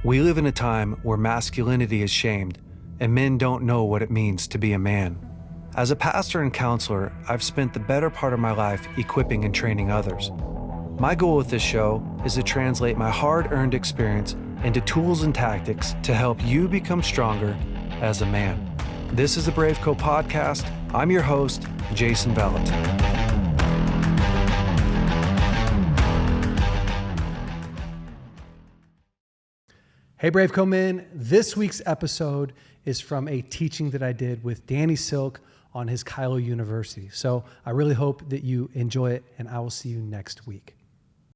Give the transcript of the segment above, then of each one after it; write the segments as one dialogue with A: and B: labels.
A: We live in a time where masculinity is shamed, and men don't know what it means to be a man. As a pastor and counselor, I've spent the better part of my life equipping and training others. My goal with this show is to translate my hard-earned experience into tools and tactics to help you become stronger as a man. This is the BraveCo podcast. I'm your host, Jason Vallotton. Hey BraveCo men, this week's episode is from a teaching that I did with Danny Silk on his KYLO University. So I really hope that you enjoy it, and I will see you next week.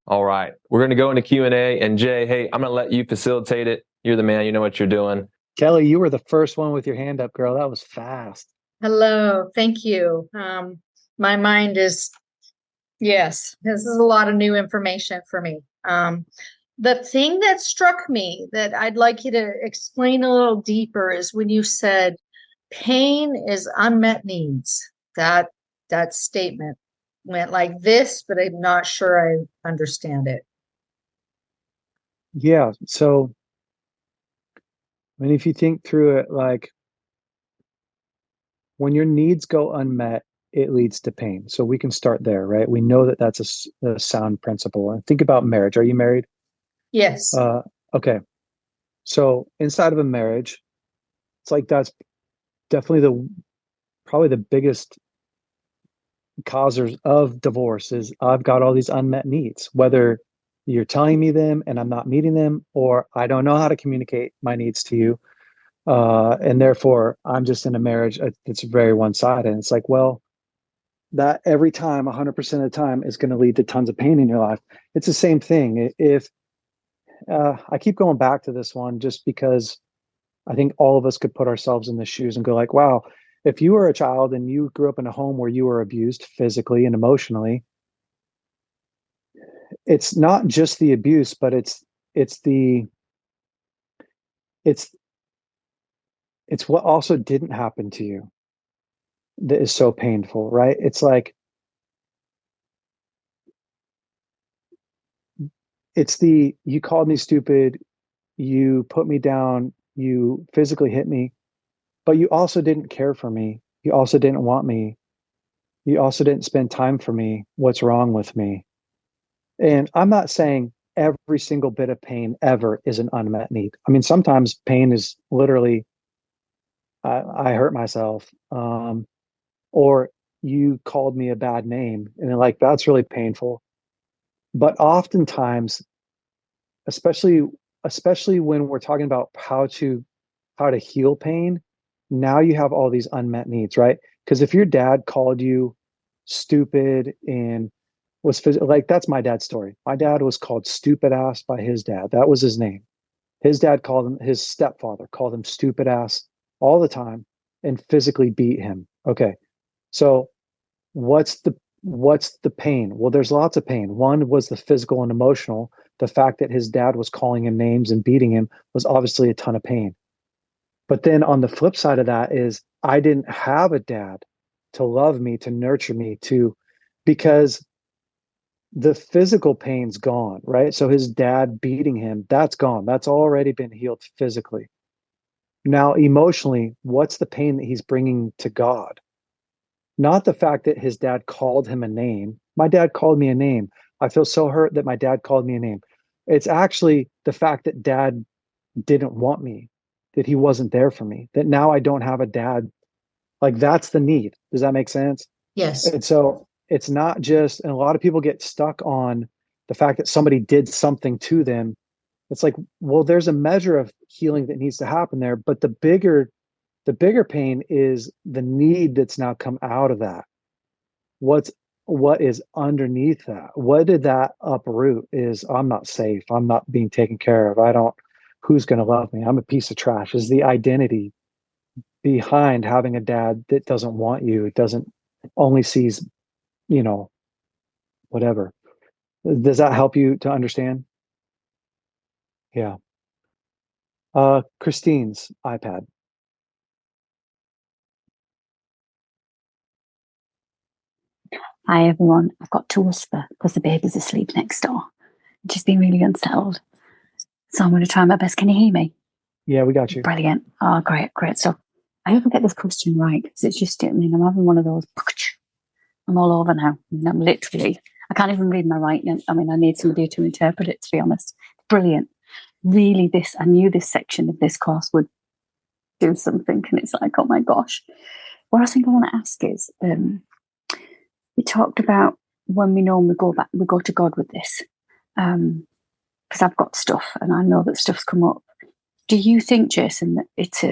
B: All right, we're going to go into Q&A, and Jay, hey, I'm going to let you facilitate it. You're the man, you know what you're doing.
C: Kelly, you were the first one with your hand up, girl. That was fast.
D: Hello, thank you. My mind is, yes, this is a lot of new information for me. The thing that struck me that I'd like you to explain a little deeper is when you said pain is unmet needs. That statement went like this, but I'm not sure I understand it.
C: Yeah. So, I mean, if you think through it, like when your needs go unmet, it leads to pain. So we can start there, right? We know that that's a sound principle. And think about marriage. Are you married?
D: Yes.
C: Okay. So inside of a marriage, it's like that's definitely probably the biggest causers of divorce is I've got all these unmet needs, whether you're telling me them and I'm not meeting them, or I don't know how to communicate my needs to you. And therefore I'm just in a marriage that's very one-sided. And it's like, well, that every time, 100% of the time is going to lead to tons of pain in your life. It's the same thing. If I keep going back to this one just because I think all of us could put ourselves in the shoes and go like, wow, if you were a child and you grew up in a home where you were abused physically and emotionally, it's not just the abuse, but it's what also didn't happen to you that is so painful, right? It's like you called me stupid, you put me down, you physically hit me, but you also didn't care for me. You also didn't want me. You also didn't spend time for me. What's wrong with me? And I'm not saying every single bit of pain ever is an unmet need. I mean, sometimes pain is literally, I hurt myself, or you called me a bad name, and like that's really painful. But oftentimes, especially when we're talking about how to heal pain, now you have all these unmet needs, right? Because if your dad called you stupid and like, that's my dad's story. My dad was called stupid ass by his dad. That was his name. His dad called him, his stepfather called him stupid ass all the time and physically beat him. Okay. So what's the pain? Well, there's lots of pain. One was the physical and emotional. The fact that his dad was calling him names and beating him was obviously a ton of pain. But then on the flip side of that is I didn't have a dad to love me, to nurture me, because the physical pain's gone, right? So his dad beating him, that's gone. That's already been healed physically. Now, emotionally, what's the pain that he's bringing to God? Not the fact that his dad called him a name. My dad called me a name. I feel so hurt that my dad called me a name. It's actually the fact that dad didn't want me, that he wasn't there for me, that now I don't have a dad. Like, that's the need. Does that make sense?
D: Yes.
C: And so it's not just, and a lot of people get stuck on the fact that somebody did something to them. It's like, well, there's a measure of healing that needs to happen there, but the bigger pain is the need that's now come out of that. What is underneath that? What did that uproot? Is I'm not safe. I'm not being taken care of. Who's going to love me? I'm a piece of trash. Is the identity behind having a dad that doesn't want you, doesn't only sees, whatever. Does that help you to understand? Yeah. Christine's iPad.
E: Hi everyone, I've got to whisper because the baby's asleep next door. She's been really unsettled. So I'm going to try my best. Can you hear me?
C: Yeah, we got you.
E: Brilliant. Oh, great stuff. I hope I get this question right, because it's just, I mean, I'm having one of those, I'm all over now. I mean, I'm literally, I can't even read my writing. I mean, I need somebody to interpret it, to be honest. Brilliant. Really, I knew this section of this course would do something, and it's like, oh my gosh. What I think I want to ask is, we talked about when we normally go back, we go to God with this, because I've got stuff and I know that stuff's come up. Do you think, Jason, that it's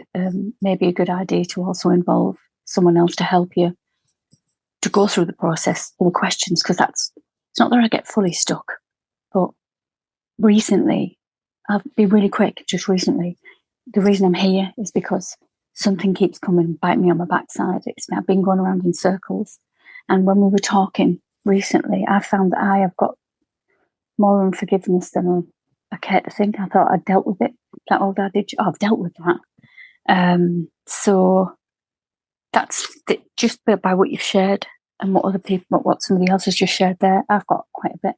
E: maybe a good idea to also involve someone else to help you to go through the process or the questions? Because it's not that I get fully stuck, but recently, I'll be really quick, just recently, the reason I'm here is because something keeps coming and bite me on my backside. I've been going around in circles. And when we were talking recently, I found that I have got more unforgiveness than I care to think. I thought I'd dealt with it. That old adage, I've dealt with that. So that's just by what you've shared and what somebody else has just shared there. I've got quite a bit.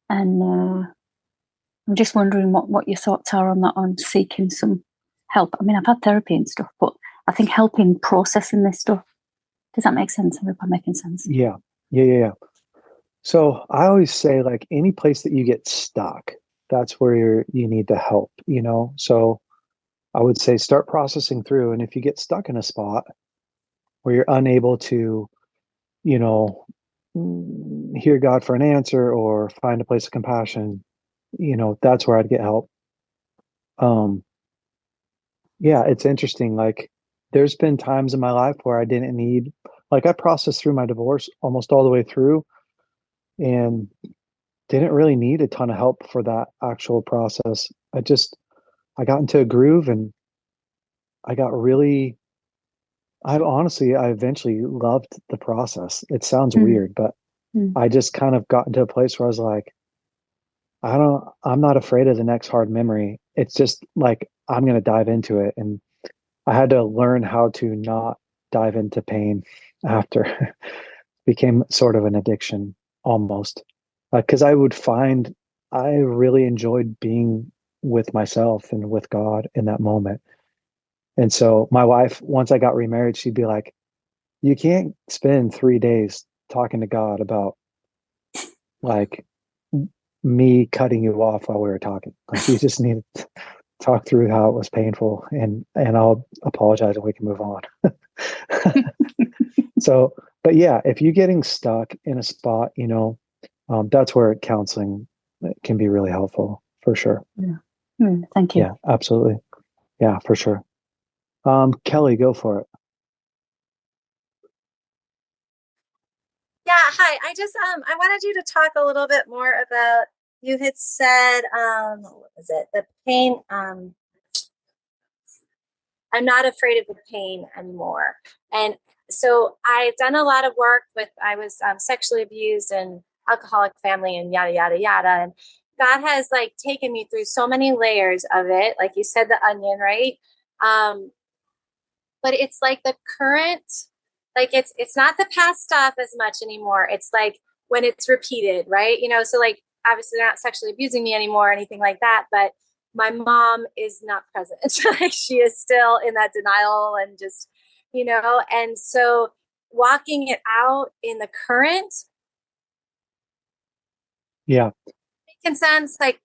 E: And I'm just wondering what your thoughts are on that, on seeking some help. I mean, I've had therapy and stuff, but I think helping processing this stuff. Does that make sense? I hope I'm making sense.
C: Yeah. So I always say, like, any place that you get stuck, that's where you need the help, So I would say start processing through. And if you get stuck in a spot where you're unable to, hear God for an answer or find a place of compassion, that's where I'd get help. Yeah, it's interesting. Like, there's been times in my life where I didn't need, like, I processed through my divorce almost all the way through and didn't really need a ton of help for that actual process. I got into a groove and I got really, I eventually loved the process. It sounds weird, but I just kind of got into a place where I was like, I'm not afraid of the next hard memory. It's just like, I'm going to dive into it. And I had to learn how to not dive into pain after. It became sort of an addiction almost. Because I would find I really enjoyed being with myself and with God in that moment. And so my wife, once I got remarried, she'd be like, you can't spend 3 days talking to God about, like, me cutting you off while we were talking. Like, you just need to talk through how it was painful, and I'll apologize and we can move on. So, but yeah, if you're getting stuck in a spot, that's where counseling can be really helpful, for sure.
E: Yeah. Thank you.
C: Yeah, absolutely. Yeah, for sure. Kelly, go for it.
F: Yeah, hi. I wanted you to talk a little bit more about, you had said, what was it? The pain. I'm not afraid of the pain anymore. And so I've done a lot of work I was sexually abused and alcoholic family and yada, yada, yada. And God has, like, taken me through so many layers of it. Like you said, the onion, right? But it's like the current, like it's not the past stuff as much anymore. It's like when it's repeated, right? So, like, obviously they're not sexually abusing me anymore or anything like that, but my mom is not present. Like, she is still in that denial and just, and so walking it out in the current.
C: Yeah.
F: Making sense. Like,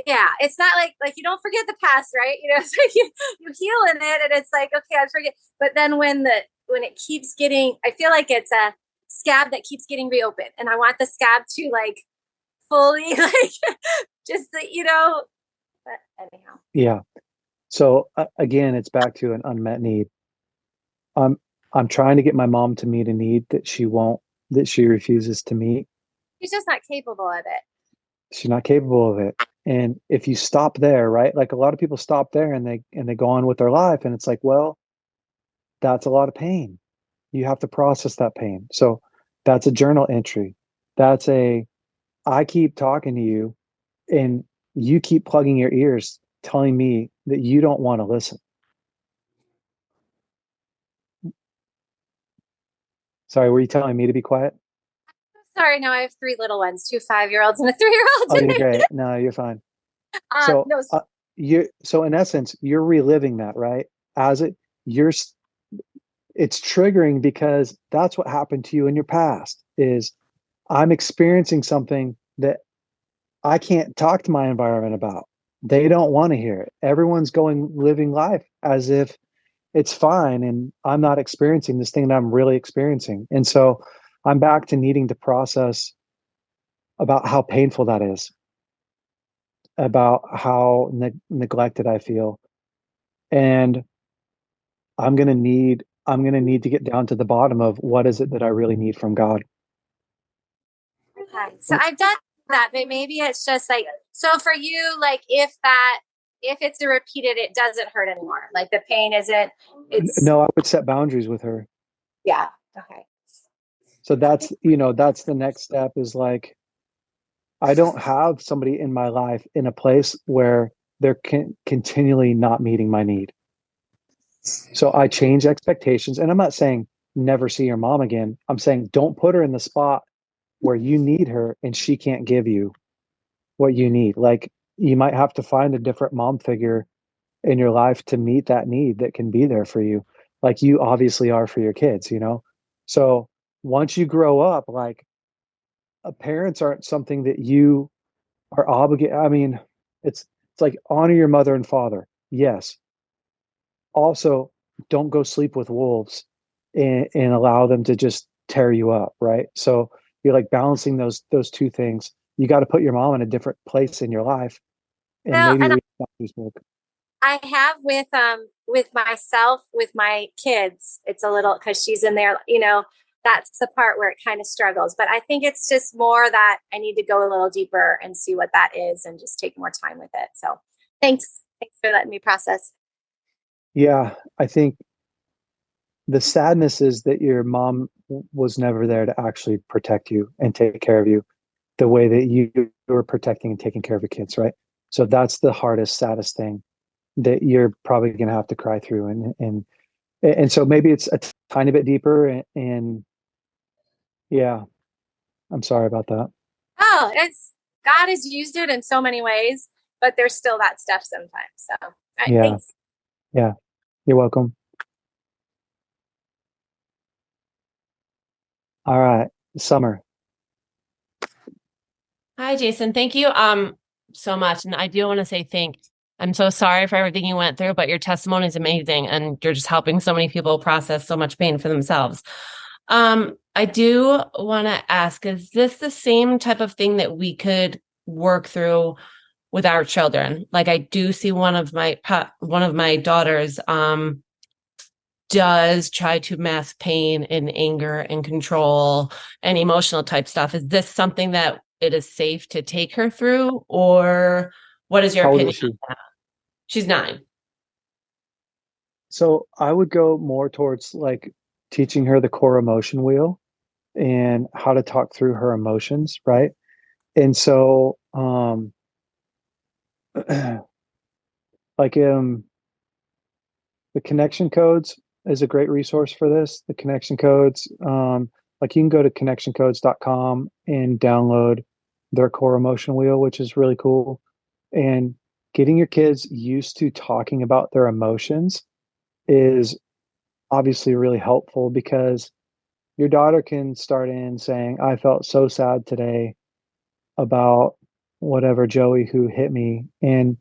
F: yeah, it's not like you don't forget the past, right? It's like you heal in it and it's like, okay, I forget. But then when it keeps getting, I feel like it's a scab that keeps getting reopened, and I want the scab to, like, fully, like, just but anyhow.
C: Yeah. So again, it's back to an unmet need. I'm trying to get my mom to meet a need that she refuses to meet.
F: She's just not capable of it.
C: She's not capable of it. And if you stop there, right? Like, a lot of people stop there and they go on with their life, and it's like, well, that's a lot of pain. You have to process that pain. So that's a journal entry. I keep talking to you and you keep plugging your ears, telling me that you don't want to listen. Sorry, were you telling me to be quiet?
F: Sorry, no, I have 3 little ones, 2 5-year-olds and a 3-year-old.
C: Oh, you're great. No, you're fine. So
F: No,
C: so in essence, you're reliving that, right? As it you're s- it's triggering because that's what happened to you in your past is I'm experiencing something that I can't talk to my environment about. They don't want to hear it. Everyone's going living life as if it's fine and I'm not experiencing this thing that I'm really experiencing. And so I'm back to needing to process about how painful that is, about how neglected I feel. And I'm going to need to get down to the bottom of what is it that I really need from God.
F: okay. So I've done that, but maybe it's just like, so for you, like if it's a repeated, it doesn't hurt anymore. Like the pain isn't, it's,
C: No, I would set boundaries with her.
F: yeah. Okay.
C: So that's the next step is like, I don't have somebody in my life in a place where they're continually not meeting my need. So I change expectations. And I'm not saying never see your mom again. I'm saying don't put her in the spot where you need her and she can't give you what you need. Like you might have to find a different mom figure in your life to meet that need that can be there for you, like you obviously are for your kids, you know? So once you grow up, like parents aren't something that you are obligated. I mean, it's like honor your mother and father. Yes. Also, don't go sleep with wolves and allow them to just tear you up, right? So you're like balancing those two things. You got to put your mom in a different place in your life, and
F: Well,
C: maybe
F: and
C: we smoke.
F: I have with myself, with my kids, it's a little, because she's in there, that's the part where it kind of struggles. But I think it's just more that I need to go a little deeper and see what that is and just take more time with it. So thanks for letting me process.
C: Yeah, I think the sadness is that your mom was never there to actually protect you and take care of you the way that you were protecting and taking care of your kids, right? So that's the hardest, saddest thing that you're probably going to have to cry through, and so maybe it's a tiny bit deeper, and yeah, I'm sorry about that.
F: Oh, it's God has used it in so many ways, but there's still that stuff sometimes. So, all right,
C: Yeah,
F: thanks.
C: yeah, you're welcome. All right, Summer.
G: Hi, Jason. Thank you so much. And I do want to say I'm so sorry for everything you went through, but your testimony is amazing and you're just helping so many people process so much pain for themselves. I do want to ask, is this the same type of thing that we could work through with our children? Like I do see one of my daughters does try to mask pain and anger and control and emotional type stuff. Is this something that it is safe to take her through, or what is your
C: How old
G: opinion
C: is she?
G: on that? She's 9.
C: So I would go more towards like teaching her the core emotion wheel and how to talk through her emotions, right? And so, like, the connection codes is a great resource for this. The connection codes, like you can go to connectioncodes.com and download their core emotion wheel, which is really cool. And getting your kids used to talking about their emotions is obviously really helpful because your daughter can start in saying, I felt so sad today about whatever Joey who hit me. And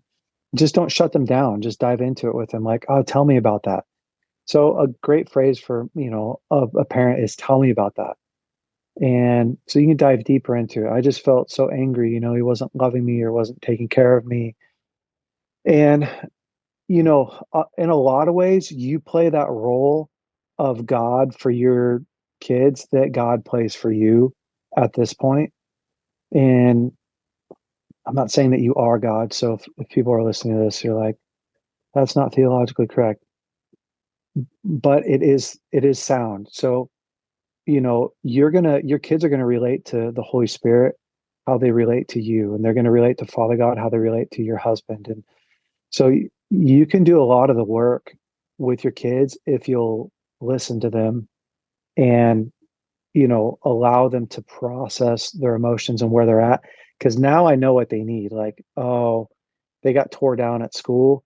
C: just don't shut them down. Just dive into it with them. Like, oh, tell me about that. So a great phrase for, a parent is tell me about that. And so you can dive deeper into it. I just felt so angry, he wasn't loving me or wasn't taking care of me. And, in a lot of ways, you play that role of God for your kids that God plays for you at this point. And I'm not saying that you are God. So if people are listening to this, you're like, that's not theologically correct, but it is sound. So, your kids are going to relate to the Holy Spirit, how they relate to you, and they're going to relate to Father God, how they relate to your husband. And so you can do a lot of the work with your kids if you'll listen to them and, allow them to process their emotions and where they're at. Because now I know what they need. Like, oh, they got tore down at school,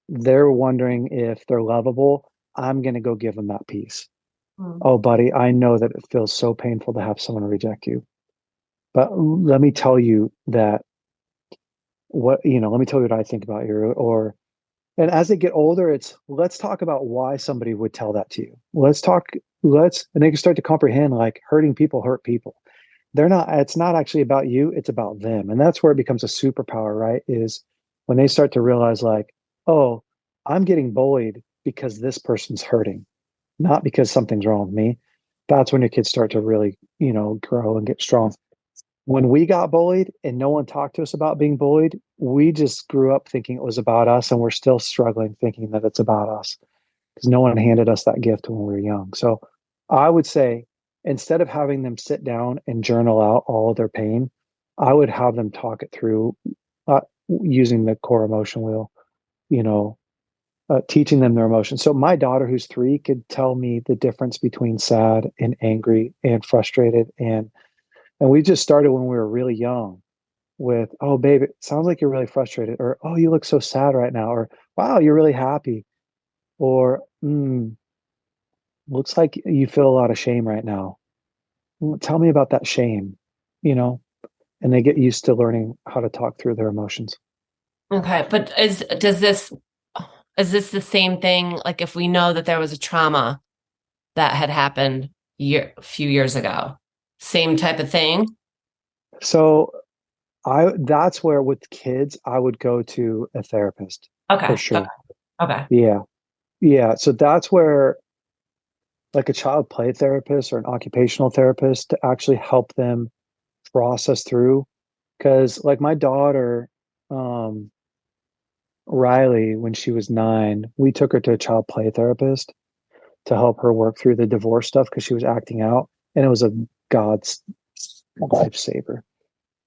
C: they're wondering if they're lovable. I'm going to go give them that piece. Oh, buddy, I know that it feels so painful to have someone reject you. But let me tell you that let me tell you what I think about you. And as they get older, let's talk about why somebody would tell that to you. And they can start to comprehend, like, hurting people hurt people. It's not actually about you, it's about them. And that's where it becomes a superpower, right? Is when they start to realize, like, oh, I'm getting bullied because this person's hurting, not because something's wrong with me. That's when your kids start to really, grow and get strong. When we got bullied and no one talked to us about being bullied, we just grew up thinking it was about us, and we're still struggling thinking that it's about us because no one handed us that gift when we were young. So I would say, instead of having them sit down and journal out all of their pain, I would have them talk it through using the core emotion wheel, teaching them their emotions. So my daughter, who's 3, could tell me the difference between sad and angry and frustrated. And we just started when we were really young with, oh, babe, it sounds like you're really frustrated, or, oh, you look so sad right now, or, wow, you're really happy, or, looks like you feel a lot of shame right now. Tell me about that shame, and they get used to learning how to talk through their emotions.
G: Okay. But is this the same thing? Like, if we know that there was a trauma that had happened a few years ago, same type of thing?
C: So that's where with kids, I would go to a therapist.
G: Okay.
C: For sure.
G: Okay.
C: Yeah. Yeah. So that's where, like, a child play therapist or an occupational therapist, to actually help them process through. Because, like, my daughter, Riley, when she was 9, we took her to a child play therapist to help her work through the divorce stuff because she was acting out. And it was a God's lifesaver,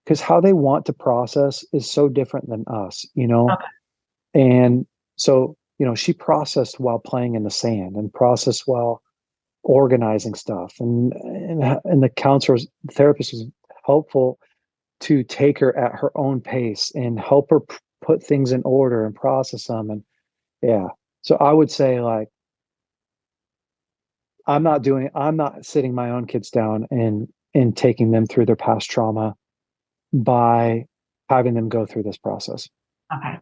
C: because how they want to process is so different than us,
G: Okay.
C: And so, she processed while playing in the sand, and processed while organizing stuff. And the therapist was helpful to take her at her own pace and help her put things in order and process them. And yeah, so I would say, like, I'm not sitting my own kids down and taking them through their past trauma by having them go through this process.
G: Okay.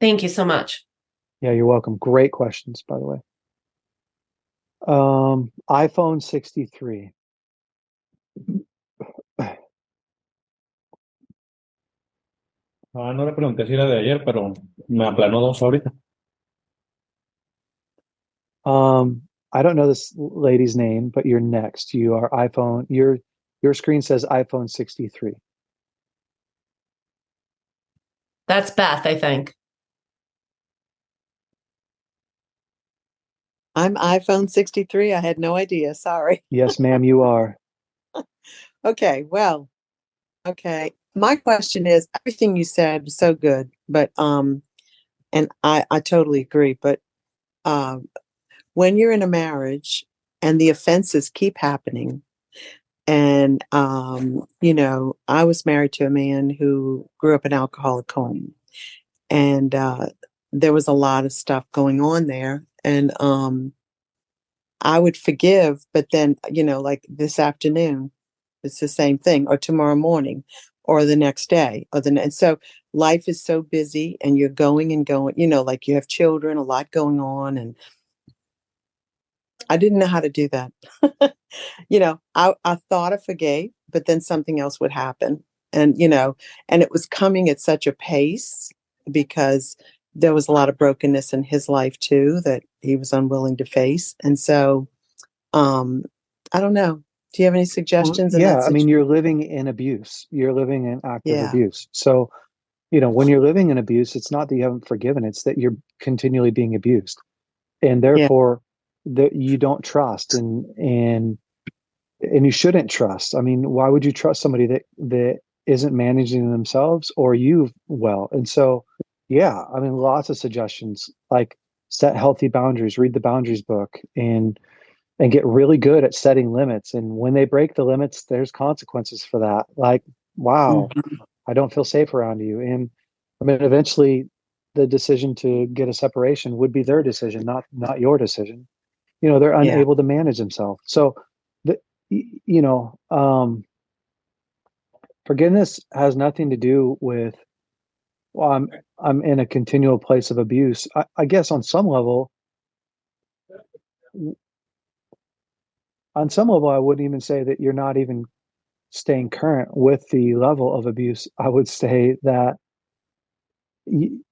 G: Thank you so much.
C: Yeah, you're welcome. Great questions, by the way. iPhone 63.
H: No le pregunté si era de ayer, pero me aplanó 2 ahorita.
C: I don't know this lady's name, but you're next. You are iPhone. Your screen says iPhone 63.
G: That's Beth, I think.
I: I'm iPhone 63. I had no idea. Sorry.
C: Yes, ma'am, you are.
I: Okay. Well, okay. My question is, everything you said was so good, but, and I totally agree, but, when you're in a marriage and the offenses keep happening, and, I was married to a man who grew up in an alcoholic home, and, there was a lot of stuff going on there. And, I would forgive, but then, like this afternoon, it's the same thing, or tomorrow morning, or the next day, and so life is so busy, and you're going and going, like you have children, a lot going on, and I didn't know how to do that. I thought I forgave, but then something else would happen, and and it was coming at such a pace because there was a lot of brokenness in his life too that he was unwilling to face. And so, I don't know. Do you have any suggestions?
C: Yeah, I mean, you're living in abuse. You're living in active abuse. So, when you're living in abuse, it's not that you haven't forgiven, it's that you're continually being abused. And therefore, that you don't trust, and you shouldn't trust. I mean, why would you trust somebody that isn't managing themselves or you well? And so, yeah, I mean, lots of suggestions, like set healthy boundaries, read the boundaries book, and get really good at setting limits. And when they break the limits, there's consequences for that. Like, wow, I don't feel safe around you. And I mean, eventually the decision to get a separation would be their decision, not your decision. You know, they're
I: Yeah.
C: unable to manage themselves. So the, you know, forgiveness has nothing to do with, well, I'm in a continual place of abuse. I guess on some level, I wouldn't even say that you're not even staying current with the level of abuse. I would say that you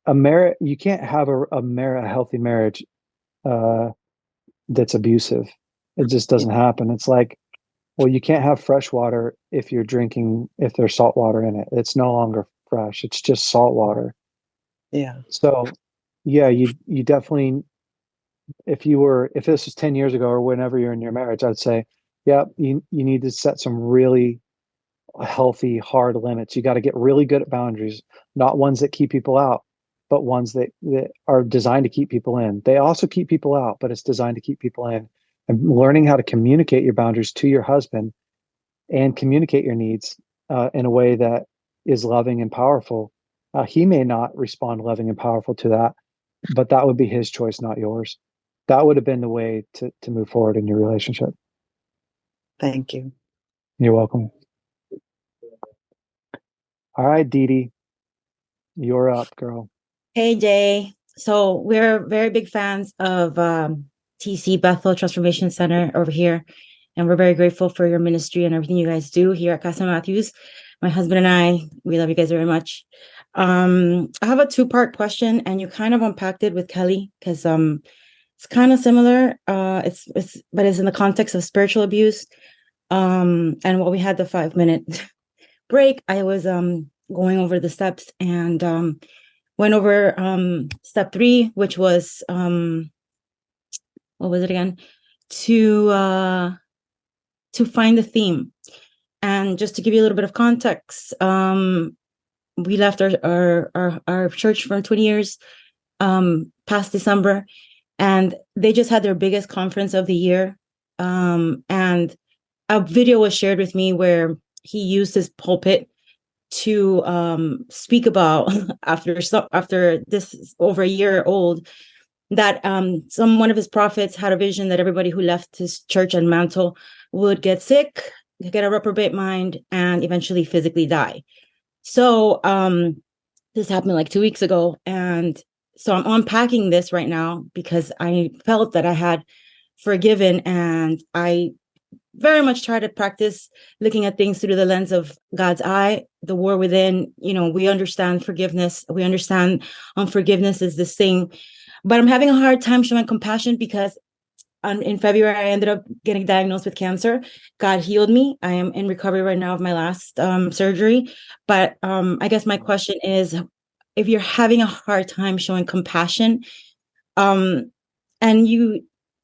C: can't have a healthy marriage uh, that's abusive. It just
I: Yeah.
C: doesn't happen. It's like, well, you can't have fresh water if there's salt water in it. It's no longer fresh. It's just salt water.
I: Yeah.
C: So, yeah, you definitely, if this was 10 years ago or whenever you're in your marriage, I'd say, yeah, you need to set some really healthy, hard limits. You got to get really good at boundaries, not ones that keep people out, but ones that are designed to keep people in. They also keep people out, but it's designed to keep people in. And learning how to communicate your boundaries to your husband and communicate your needs in a way that is loving and powerful. He may not respond loving and powerful to that, but that would be his choice, not yours. That would have been the way to move forward in your relationship.
I: Thank you.
C: You're welcome. All right, Dee Dee, you're up, girl.
J: Hey, Jay. So we're very big fans of TC Bethel Transformation Center over here. And we're very grateful for your ministry and everything you guys do here at Casa Matthews. My husband and I, we love you guys very much. I have a two-part question, and you kind of unpacked it with Kelly because it's kind of similar. But it's in the context of spiritual abuse. And while we had the 5-minute break, I was going over the steps and went over step 3, which was what was it again? To find the theme. And just to give you a little bit of context, we left our church for 20 years past December, and they just had their biggest conference of the year. And a video was shared with me where he used his pulpit to speak about after this over a year old, that one of his prophets had a vision that everybody who left his church and mantle would get sick, get a reprobate mind, and eventually physically die. So this happened like 2 weeks ago, and so I'm unpacking this right now because I felt that I had forgiven, and I very much try to practice looking at things through the lens of God's eye, the war within. You know, we understand forgiveness. We understand unforgiveness is this thing, but I'm having a hard time showing compassion because in February, I ended up getting diagnosed with cancer. God healed me. I am in recovery right now of my last surgery. But I guess my question is, if you're having a hard time showing compassion, and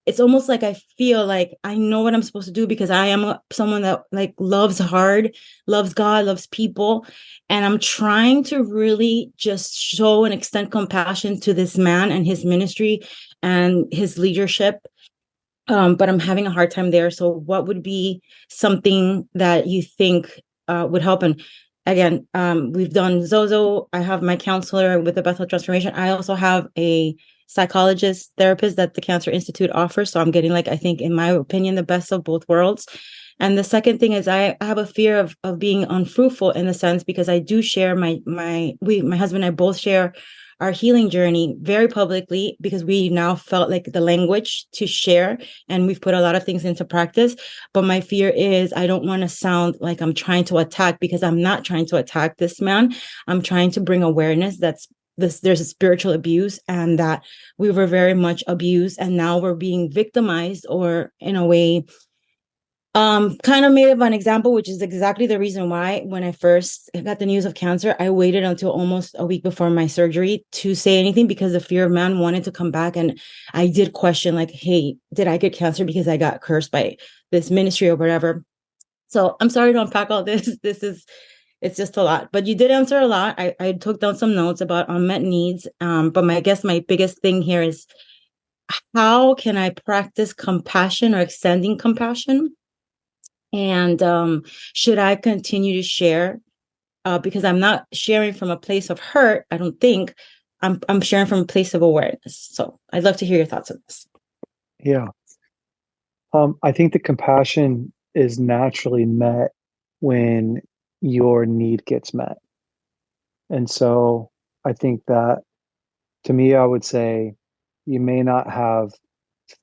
J: it's almost like I feel like I know what I'm supposed to do because I am someone that like loves hard, loves God, loves people. And I'm trying to really just show and extend compassion to this man and his ministry and his leadership. But I'm having a hard time there. So what would be something that you think would help? And again, we've done Zozo. I have my counselor with the Bethel Transformation. I also have a psychologist, therapist that the Cancer Institute offers. So I'm getting, like, I think, in my opinion, the best of both worlds. And the second thing is I have a fear of being unfruitful in the sense because I do share my husband and I both share our healing journey very publicly because we now felt like the language to share, and we've put a lot of things into practice. But my fear is I don't want to sound like I'm trying to attack, because I'm not trying to attack this man. I'm trying to bring awareness there's a spiritual abuse, and that we were very much abused, and now we're being victimized, or in a way kind of made of an example, which is exactly the reason why when I first got the news of cancer, I waited until almost a week before my surgery to say anything, because the fear of man wanted to come back. And I did question, like, hey, did I get cancer because I got cursed by this ministry or whatever? So I'm sorry to unpack all this. It's just a lot, but you did answer a lot. I took down some notes about unmet needs. But I guess my biggest thing here is, how can I practice compassion or extending compassion? And should I continue to share because I'm not sharing from a place of hurt. I don't think I'm sharing from a place of awareness. So I'd love to hear your thoughts on this.
C: Yeah. I think the compassion is naturally met when your need gets met. And so I think that, to me, I would say you may not have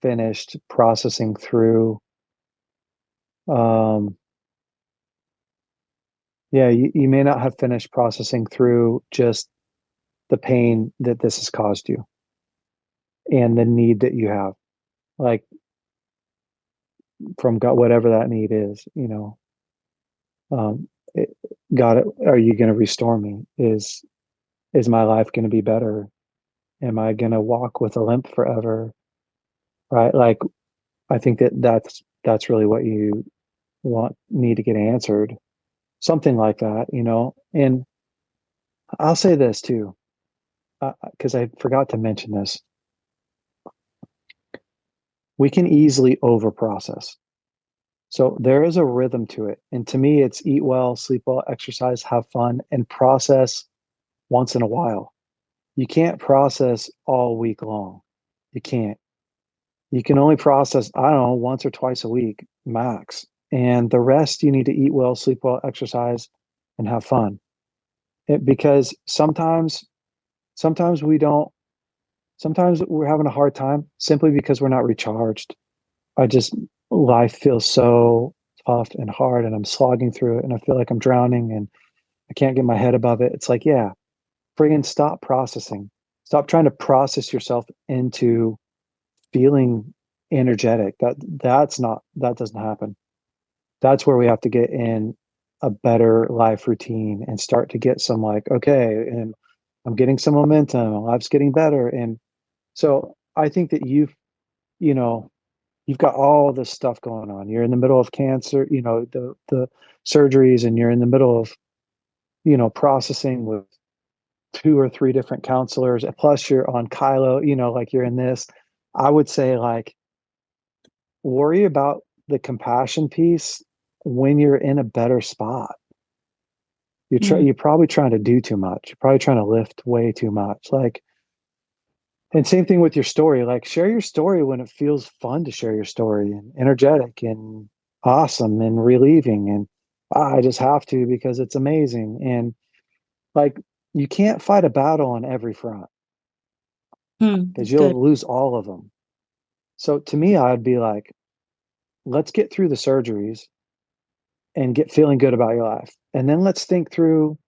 C: finished processing through, you may not have finished processing through just the pain that this has caused you and the need that you have, like from God, whatever that need is, it, God, are you going to restore me? Is my life going to be better? Am I going to walk with a limp forever? Right? Like, I think that's really what you need to get answered. Something like that, And I'll say this too, because I forgot to mention this. We can easily over process. So there is a rhythm to it. And to me, it's eat well, sleep well, exercise, have fun, and process once in a while. You can't process all week long. You can't. You can only process, I don't know, once or twice a week, max. And the rest, you need to eat well, sleep well, exercise, and have fun. Because sometimes we don't, sometimes we're having a hard time simply because we're not recharged. Life feels so tough and hard, and I'm slogging through it, and I feel like I'm drowning, and I can't get my head above it. It's like, yeah, friggin' stop processing. Stop trying to process yourself into feeling energetic. That doesn't happen. That's where we have to get in a better life routine and start to get some, like, okay, and I'm getting some momentum, life's getting better. And so I think that you've got all this stuff going on. You're in the middle of cancer, the surgeries, and you're in the middle of, processing with 2 or 3 different counselors. And plus you're on KYLO, like you're in this. I would say, like, worry about the compassion piece when you're in a better spot. You're probably trying to do too much. You're probably trying to lift way too much. Like, and same thing with your story. Like, share your story when it feels fun to share your story, and energetic and awesome and relieving. And I just have to because it's amazing. And like, you can't fight a battle on every front because
J: Good.
C: you'll lose all of them. So to me, I'd be like, let's get through the surgeries and get feeling good about your life. And then let's think through,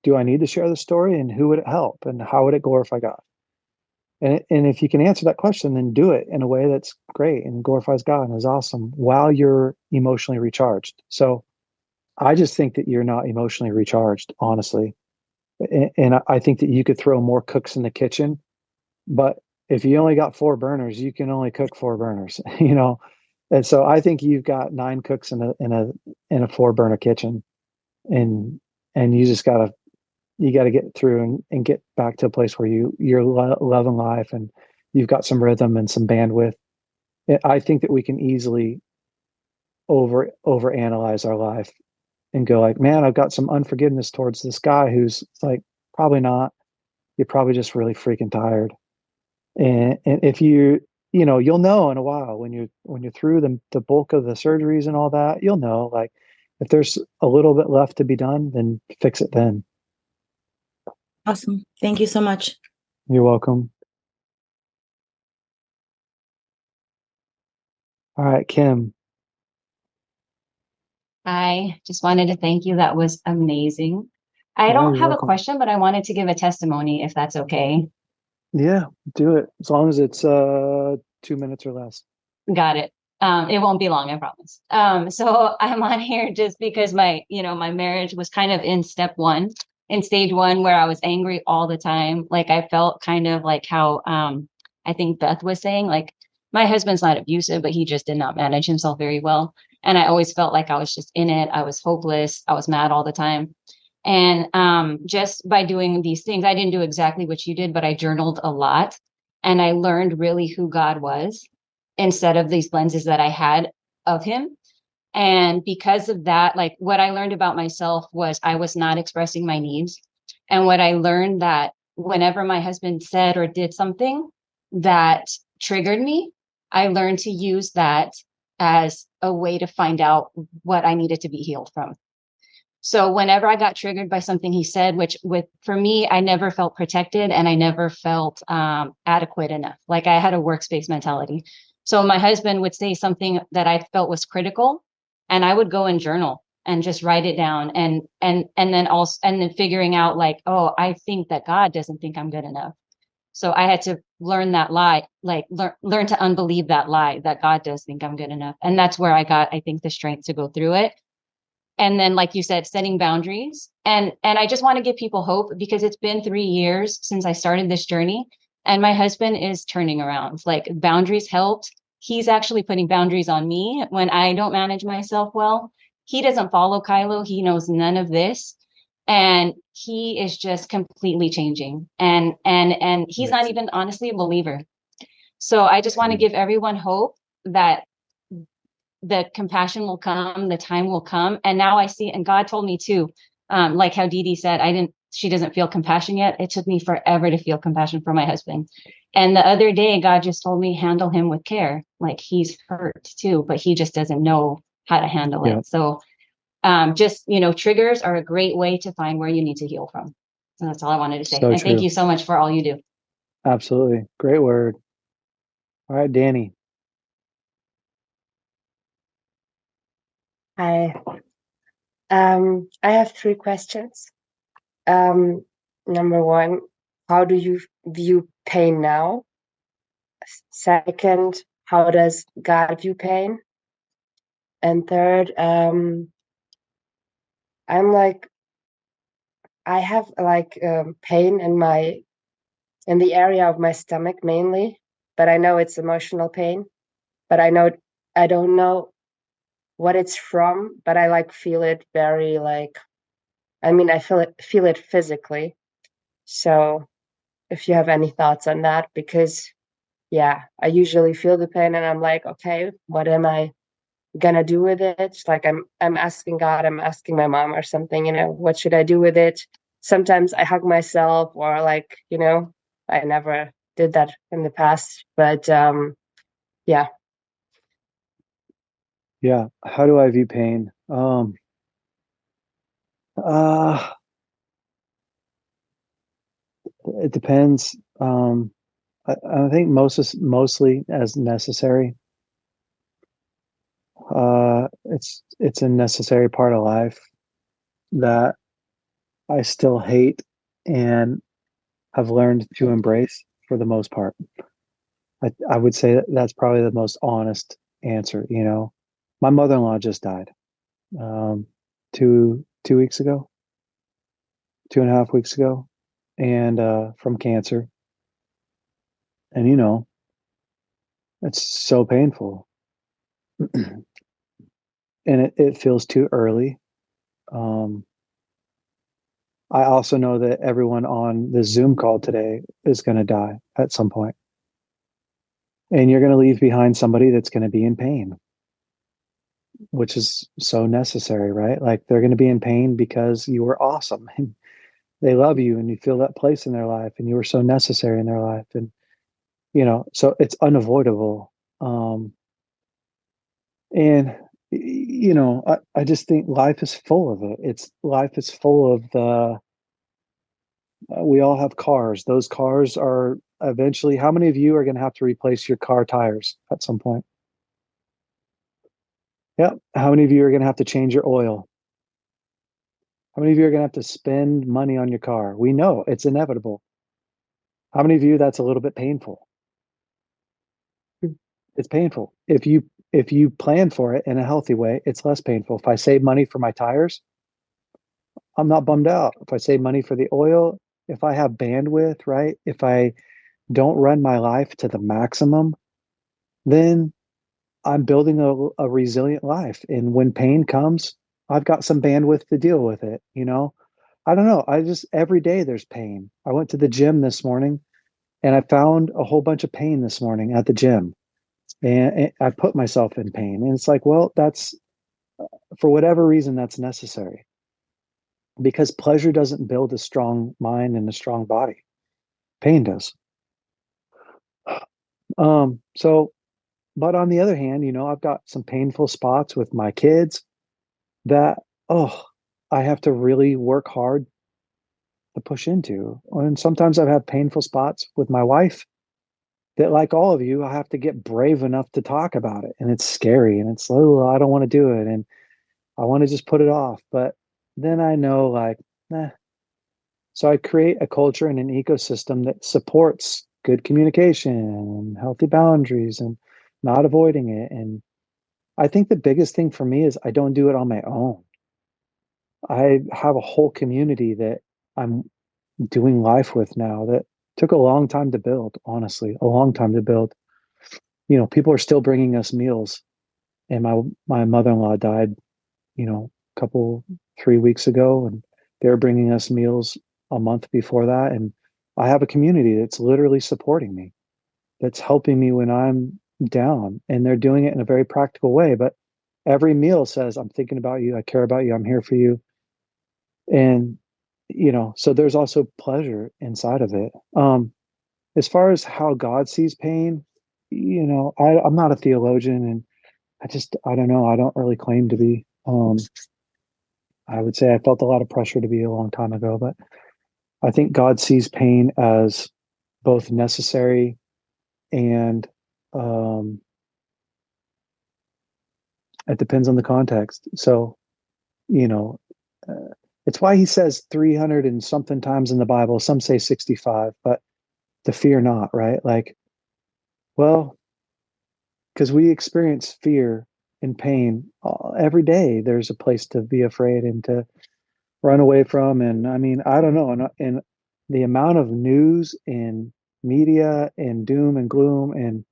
C: do I need to share the story, and who would it help, and how would it glorify God? And if you can answer that question, then do it in a way that's great and glorifies God and is awesome while you're emotionally recharged. So I just think that you're not emotionally recharged, honestly. And I think that you could throw more cooks in the kitchen, but if you only got 4 burners, you can only cook 4 burners, And so I think you've got 9 cooks in a 4 burner kitchen, and you just gotta get through and get back to a place where you're loving life, and you've got some rhythm and some bandwidth. I think that we can easily over analyze our life and go like, man, I've got some unforgiveness towards this guy who's like, probably not. You're probably just really freaking tired. And if you'll know in a while when you're through the bulk of the surgeries and all that, you'll know, like, if there's a little bit left to be done, then fix it then.
J: Awesome. Thank you so much.
C: You're welcome. All right, Kim.
K: I just wanted to thank you. That was amazing. I
C: Yeah,
K: don't
C: you're
K: have a
C: welcome.
K: question, but I wanted to give a testimony if that's okay.
C: Yeah, do it. As long as it's 2 minutes or less.
K: Got it. It won't be long, I promise. So I'm on here just because my marriage was kind of in stage one, where I was angry all the time. Like, I felt kind of like how I think Beth was saying, like, my husband's not abusive, but he just did not manage himself very well. And I always felt like I was just in it. I was hopeless. I was mad all the time. And just by doing these things, I didn't do exactly what you did, but I journaled a lot. And I learned really who God was instead of these lenses that I had of him. And because of that, like what I learned about myself was I was not expressing my needs. And what I learned that whenever my husband said or did something that triggered me, I learned to use that as a way to find out what I needed to be healed from. So whenever I got triggered by something he said, which for me, I never felt protected and I never felt adequate enough. Like I had a workspace mentality. So my husband would say something that I felt was critical, and I would go and journal and just write it down, and then figuring out like, oh, I think that God doesn't think I'm good enough. So I had to learn that lie, like learn to unbelieve that lie that God does think I'm good enough. And that's where I got, I think, the strength to go through it. And then, like you said, setting boundaries. And I just want to give people hope, because it's been 3 years since I started this journey, and my husband is turning around. Like boundaries helped. He's actually putting boundaries on me when I don't manage myself well. He doesn't follow KYLO. He knows none of this. And he is just completely changing. And he's not even honestly a believer. So I just want to give everyone hope that the compassion will come, the time will come. And now I see, and God told me too, like how Dee Dee said, she doesn't feel compassion yet. It took me forever to feel compassion for my husband. And the other day, God just told me, handle him with care. Like he's hurt too, but he just doesn't know how to handle it. So just, triggers are a great way to find where you need to heal from. So that's all I wanted to say.
C: So
K: and
C: true.
K: Thank you so much for all you do.
C: Absolutely. Great word. All right, Danny.
L: Hi. I have 3 questions. Number 1, how do you view pain now? Second, how does God view pain? And third, I have pain in the area of my stomach mainly, but I know it's emotional pain. But I don't know what it's from, but I feel it very I feel it physically. So if you have any thoughts on that, because I usually feel the pain and I'm like, okay, what am I gonna do with it? Like I'm asking God, I'm asking my mom or something, what should I do with it? Sometimes I hug myself, or I never did that in the past, but yeah.
C: Yeah. How do I view pain? It depends. I think mostly as necessary. It's a necessary part of life that I still hate and have learned to embrace for the most part. I would say that's probably the most honest answer. My mother-in-law just died 2 weeks ago, 2.5 weeks ago, and from cancer. And it's so painful. And it feels too early. I also know that everyone on the Zoom call today is going to die at some point. And you're going to leave behind somebody that's going to be in pain, which is so necessary, right? Like they're going to be in pain because you were awesome and they love you and you feel that place in their life and you were so necessary in their life. And, so it's unavoidable. And I just think life is full of it. Life is full of we all have cars. Those cars are eventually, how many of you are going to have to replace your car tires at some point? Yep. How many of you are going to have to change your oil? How many of you are going to have to spend money on your car? We know it's inevitable. How many of you that's a little bit painful? It's painful. If you plan for it in a healthy way, it's less painful. If I save money for my tires, I'm not bummed out. If I save money for the oil, if I have bandwidth, right? If I don't run my life to the maximum, then I'm building a resilient life. And when pain comes, I've got some bandwidth to deal with it. I don't know. Every day there's pain. I went to the gym this morning and I found a whole bunch of pain this morning at the gym. And I put myself in pain. And it's like, well, that's for whatever reason, that's necessary, because pleasure doesn't build a strong mind and a strong body. Pain does. So, but on the other hand, I've got some painful spots with my kids that, I have to really work hard to push into. And sometimes I've had painful spots with my wife that, like all of you, I have to get brave enough to talk about it. And it's scary and it's, oh, I don't want to do it. And I want to just put it off. But then I know, like, So I create a culture and an ecosystem that supports good communication and healthy boundaries and not avoiding it. And I think the biggest thing for me is I don't do it on my own. I have a whole community that I'm doing life with now that took a long time to build, honestly, a long time to build. People are still bringing us meals. And my mother-in-law died, couple 3 weeks ago, and they're bringing us meals a month before that. And I have a community that's literally supporting me, that's helping me when I'm down, and they're doing it in a very practical way. But every meal says, I'm thinking about you, I care about you, I'm here for you. And so there's also pleasure inside of it. As far as how God sees pain, I'm not a theologian, and I don't know, I don't really claim to be. I would say I felt a lot of pressure to be a long time ago, but I think God sees pain as both necessary and it depends on the context. So, it's why he says 300 and something times in the Bible, some say 65, but to fear not, right? Like, well, because we experience fear and pain every day. There's a place to be afraid and to run away from. And I mean, I don't know. And the amount of news and media and doom and gloom, and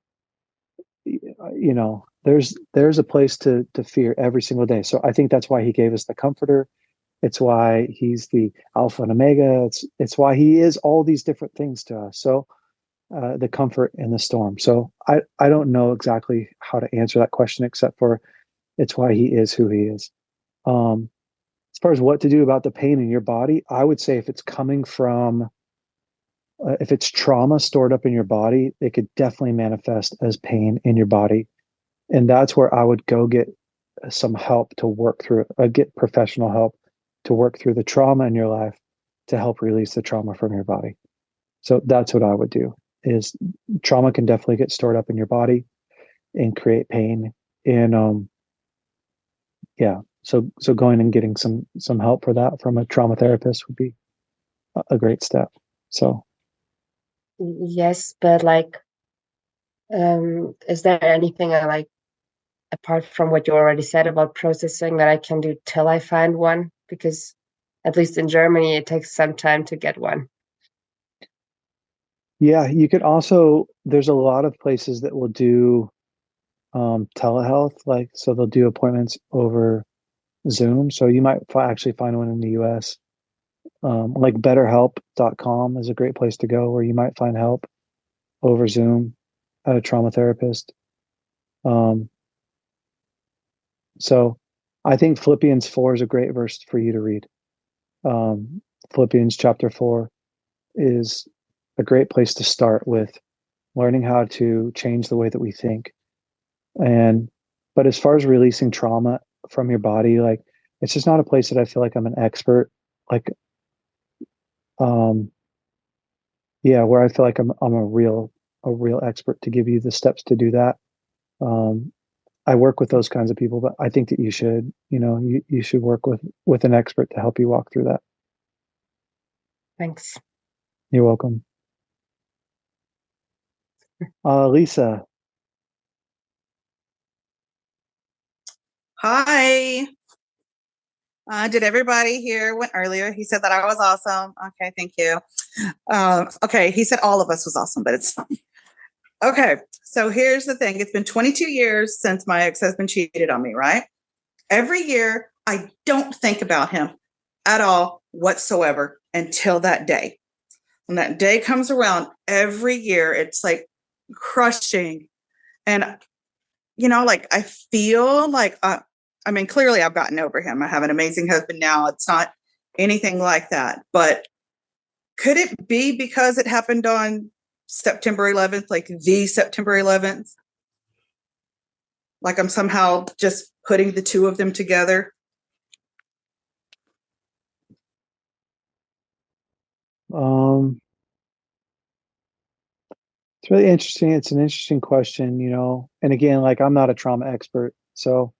C: there's a place to fear every single day. So I think that's why he gave us the comforter. It's why he's the Alpha and Omega. It's why he is all these different things to us. So the comfort in the storm. So I don't know exactly how to answer that question, except for it's why he is who he is. As far as what to do about the pain in your body, I would say if it's coming from, if it's trauma stored up in your body, it could definitely manifest as pain in your body. And that's where I would go get some help to work through it, get professional help to work through the trauma in your life to help release the trauma from your body. So that's what I would do. Is trauma can definitely get stored up in your body and create pain. And so going and getting some help for that from a trauma therapist would be a great step. So
L: yes, but is there anything apart from what you already said about processing that I can do till I find one? Because at least in Germany, it takes some time to get one.
C: Yeah, you could also, there's a lot of places that will do telehealth, so they'll do appointments over Zoom. So you might actually find one in the US. Like betterhelp.com is a great place to go, where you might find help over Zoom at a trauma therapist. So I think Philippians 4 is a great verse for you to read. Philippians chapter 4 is a great place to start with learning how to change the way that we think. But as far as releasing trauma from your body, it's just not a place that I feel like I'm an expert. Where I feel like I'm a real expert to give you the steps to do that. I work with those kinds of people, but I think that you should, you should work with an expert to help you walk through that.
L: Thanks.
C: You're welcome. Lisa.
M: Hi. Did everybody hear what earlier? He said that I was awesome. Okay, thank you. Okay, he said all of us was awesome, but it's fine. Okay, so here's the thing. It's been 22 years since my ex-husband cheated on me, right? Every year, I don't think about him at all whatsoever until that day. When that day comes around, every year, it's crushing. And, I feel like I mean, clearly I've gotten over him. I have an amazing husband now. It's not anything like that. But could it be because it happened on September 11th, like the September 11th? Like I'm somehow just putting the two of them together?
C: It's really interesting. It's an interesting question, you know. And again, like I'm not a trauma expert, so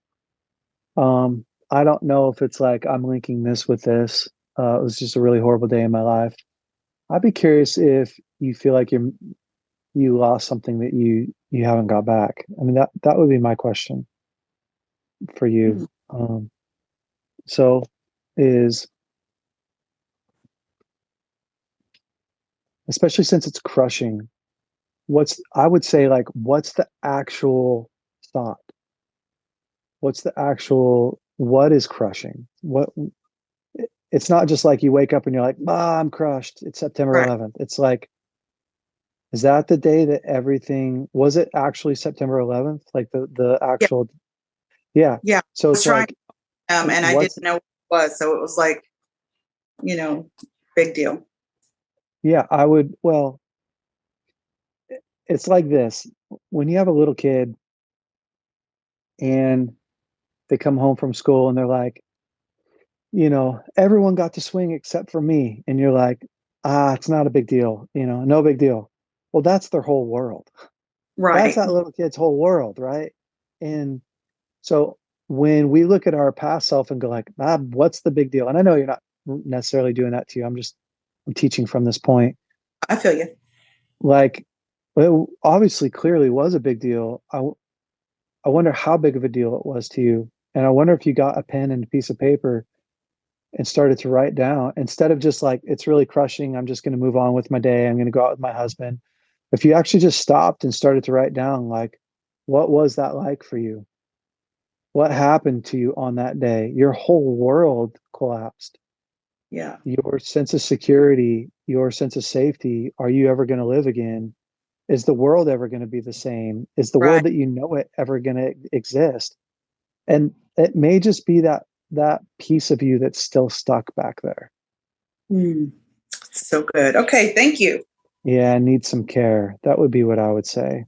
C: I don't know if it's like I'm linking this with this. It was just a really horrible day in my life. I'd be curious if you feel like you lost something that you haven't got back. I mean, that would be my question for you. So is, especially since it's crushing, I would say, like, what's the actual thought? What is crushing? It's not just like you wake up and you're like, ah, I'm crushed. It's September
M: Right.
C: 11th. It's like, is that the day that was it actually September 11th? Like the actual, yeah.
M: Yeah.
C: So
M: I was
C: it's
M: trying,
C: like,
M: and I
C: what's,
M: didn't know what it was. So it was like, big deal.
C: yeah, well, it's like this. When you have a little kid and they come home from school and they're like, everyone got to swing except for me. And you're like, it's not a big deal, no big deal. Well, that's their whole world.
M: Right.
C: That's that little kid's whole world, right? And so when we look at our past self and go like, what's the big deal? And I know you're not necessarily doing that to you. I'm teaching from this point.
M: I feel you.
C: Like, well, it obviously clearly was a big deal. I wonder how big of a deal it was to you. And I wonder if you got a pen and a piece of paper and started to write down, instead of just like, it's really crushing, I'm just going to move on with my day, I'm going to go out with my husband. If you actually just stopped and started to write down, like, what was that like for you? What happened to you on that day? Your whole world collapsed.
M: Yeah.
C: Your sense of security, your sense of safety, are you ever going to live again? Is the world ever going to be the same? Is the world that you know it ever going to exist? And it may just be that piece of you that's still stuck back there.
M: So good. Okay, thank you.
C: Yeah, need some care. That would be what I would say.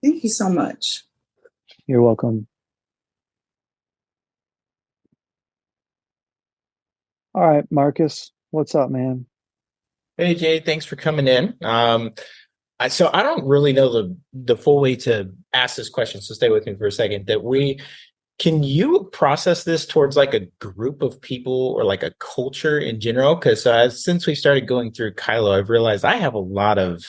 M: Thank you so much.
C: You're welcome. All right, Marcus, what's up, man?
N: Hey Jay, thanks for coming in. So I don't really know the full way to ask this question, so stay with me for a second. Can you process this towards like a group of people or like a culture in general? Because since we started going through KYLO, I've realized I have a lot of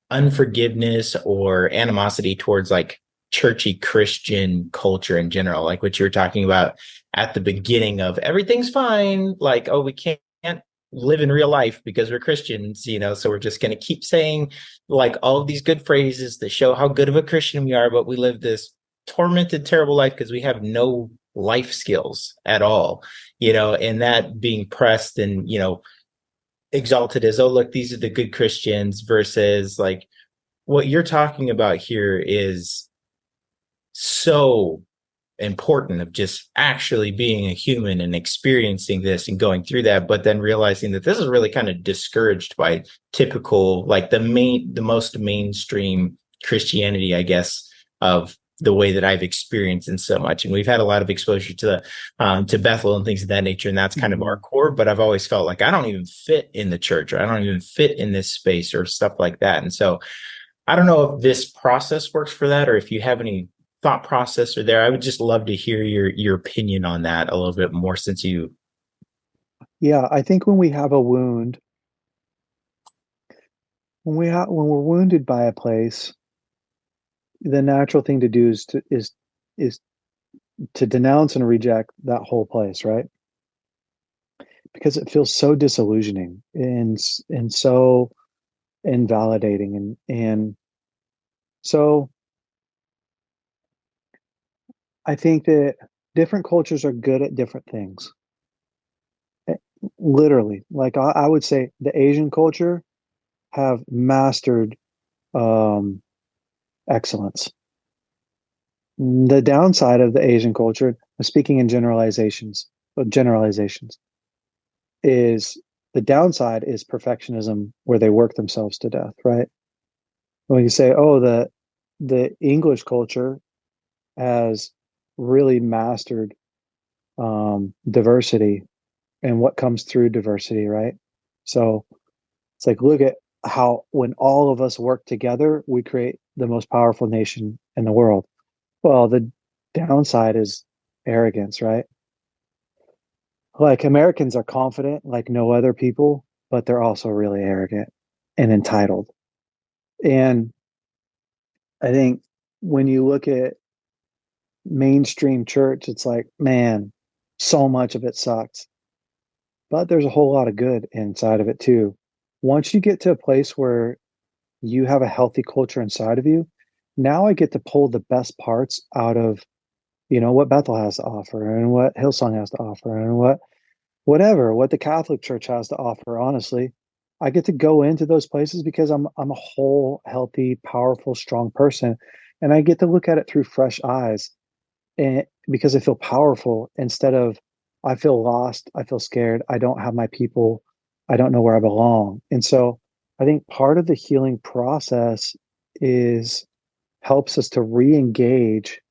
N: unforgiveness or animosity towards like churchy Christian culture in general, like what you were talking about at the beginning of everything's fine, like, oh, we can't live in real life because we're Christians, so we're just going to keep saying like all of these good phrases that show how good of a Christian we are, but we live this tormented, terrible life because we have no life skills at all, and that being pressed and, exalted as, oh, look, these are the good Christians, versus like what you're talking about here is so important, of just actually being a human and experiencing this and going through that, but then realizing that this is really kind of discouraged by typical, like the most mainstream Christianity, I guess, of the way that I've experienced in so much. And we've had a lot of exposure to Bethel and things of that nature, and that's kind of our core. But I've always felt like I don't even fit in the church, or I don't even fit in this space, or stuff like that. And so I don't know if this process works for that, or if you have any thought process or there. I would just love to hear your opinion on that a little bit more, since you.
C: Yeah, I think when we have a wound, when we're wounded by a place, the natural thing to do is to denounce and reject that whole place, right? Because it feels so disillusioning and so invalidating, and so I think that different cultures are good at different things. Literally, like I would say the Asian culture have mastered excellence. The downside of the Asian culture, speaking in generalizations, is the downside is perfectionism, where they work themselves to death, right? When you say, oh, the English culture has really mastered diversity and what comes through diversity, right? So it's like, look at how when all of us work together, we create the most powerful nation in the world. Well, the downside is arrogance, right? Like Americans are confident like no other people, but they're also really arrogant and entitled. And I think when you look at mainstream church, it's like, man, so much of it sucks. But there's a whole lot of good inside of it too. Once you get to a place where you have a healthy culture inside of you, now I get to pull the best parts out of, what Bethel has to offer and what Hillsong has to offer and what the Catholic Church has to offer. Honestly, I get to go into those places because I'm a whole, healthy, powerful, strong person, and I get to look at it through fresh eyes, and because I feel powerful instead of I feel lost, I feel scared, I don't have my people, I don't know where I belong. And so I think part of the healing process is helps us to re-engage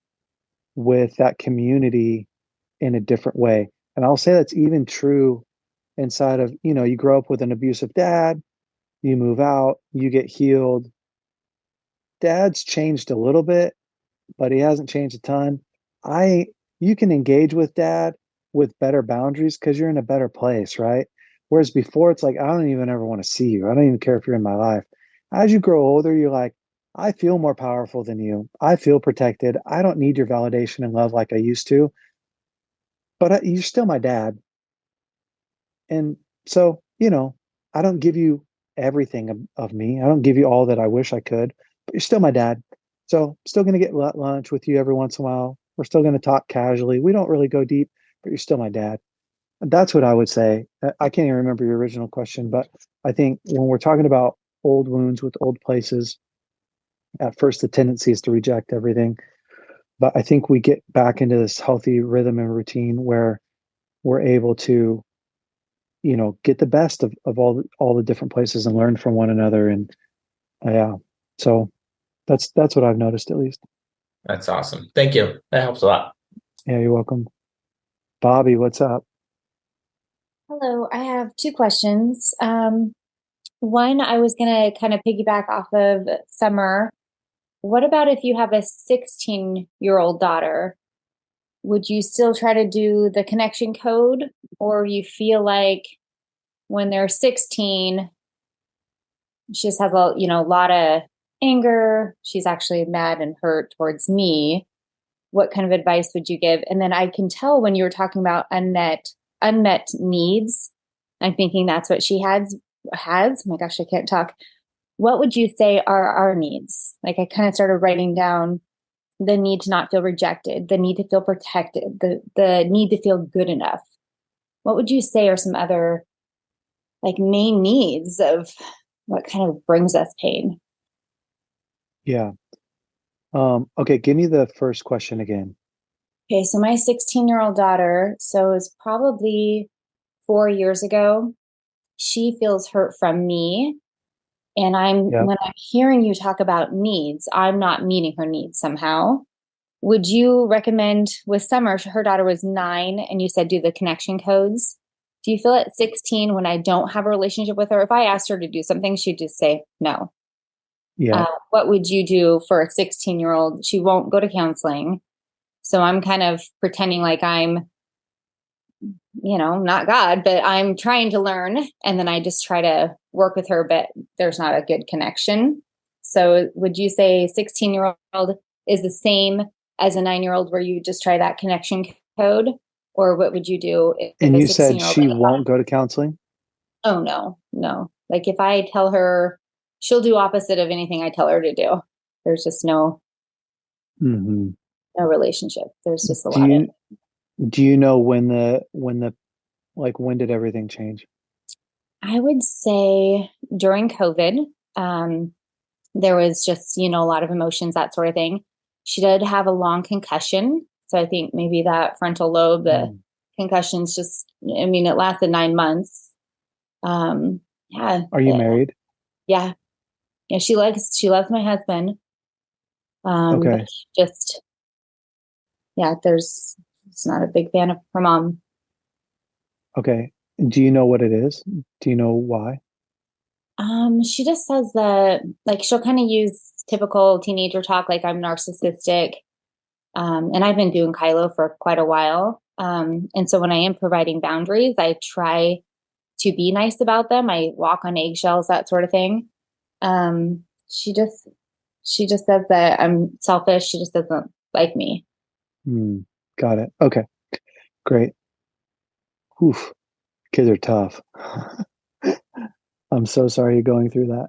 C: with that community in a different way. And I'll say that's even true inside of, you grow up with an abusive dad, you move out, you get healed. Dad's changed a little bit, but he hasn't changed a ton. You can engage with dad with better boundaries because you're in a better place, right? Whereas before it's like, I don't even ever want to see you. I don't even care if you're in my life. As you grow older, you're like, I feel more powerful than you. I feel protected. I don't need your validation and love like I used to, but you're still my dad. And so, I don't give you everything of me. I don't give you all that I wish I could, but you're still my dad. So still going to get lunch with you every once in a while. We're still going to talk casually. We don't really go deep, but you're still my dad. And that's what I would say. I can't even remember your original question, but I think when we're talking about old wounds with old places, at first the tendency is to reject everything. But I think we get back into this healthy rhythm and routine where we're able to, get the best of all the different places and learn from one another. And yeah, so that's what I've noticed, at least.
N: That's awesome. Thank you. That helps a lot.
C: Yeah, you're welcome. Bobby, what's up?
O: Hello, I have two questions. One, I was going to kind of piggyback off of Summer. What about if you have a 16-year-old daughter? Would you still try to do the connection code, or you feel like when they're 16, she just has a lot of anger, she's actually mad and hurt towards me? What kind of advice would you give? And then I can tell when you were talking about unmet needs, I'm thinking that's what she has. Oh my gosh, I can't talk. What would you say are our needs? Like, I kind of started writing down the need to not feel rejected, the need to feel protected, the need to feel good enough. What would you say are some other main needs of what kind of brings us pain?
C: Yeah. Okay, give me the first question again.
O: Okay, so my 16-year-old daughter, so it's probably 4 years ago, she feels hurt from me. And when I'm hearing you talk about needs, I'm not meeting her needs somehow. Would you recommend with Summer, her daughter was 9, and you said do the connection codes? Do you feel at 16 when I don't have a relationship with her, if I asked her to do something, she'd just say no?
C: Yeah.
O: What would you do for a 16-year-old? She won't go to counseling. So I'm kind of pretending like I'm, not God, but I'm trying to learn. And then I just try to work with her, but there's not a good connection. So would you say 16-year-old is the same as a 9-year-old where you just try that connection code? Or what would you do if
C: And
O: a
C: you said
O: 16-year-old
C: she won't go to counseling?
O: Oh, no. Like if I tell her, she'll do opposite of anything I tell her to do. There's just no relationship. There's just a lot of.
C: Do you know when did everything change?
O: I would say during COVID, there was just, a lot of emotions, that sort of thing. She did have a long concussion. So I think maybe that frontal lobe, the concussions just, I mean, it lasted 9 months. Yeah.
C: Are you married?
O: Yeah. Yeah. She loves my husband.
C: Okay.
O: But just, yeah, it's not a big fan of her mom.
C: Okay. Do you know what it is? Do you know why?
O: She just says that, like, she'll kind of use typical teenager talk, like I'm narcissistic. And I've been doing KYLO for quite a while. And so when I am providing boundaries, I try to be nice about them. I walk on eggshells, that sort of thing. She just says that I'm selfish. She just doesn't like me.
C: Got it. Okay. Great. Oof. Kids are tough. I'm so sorry you're going through that.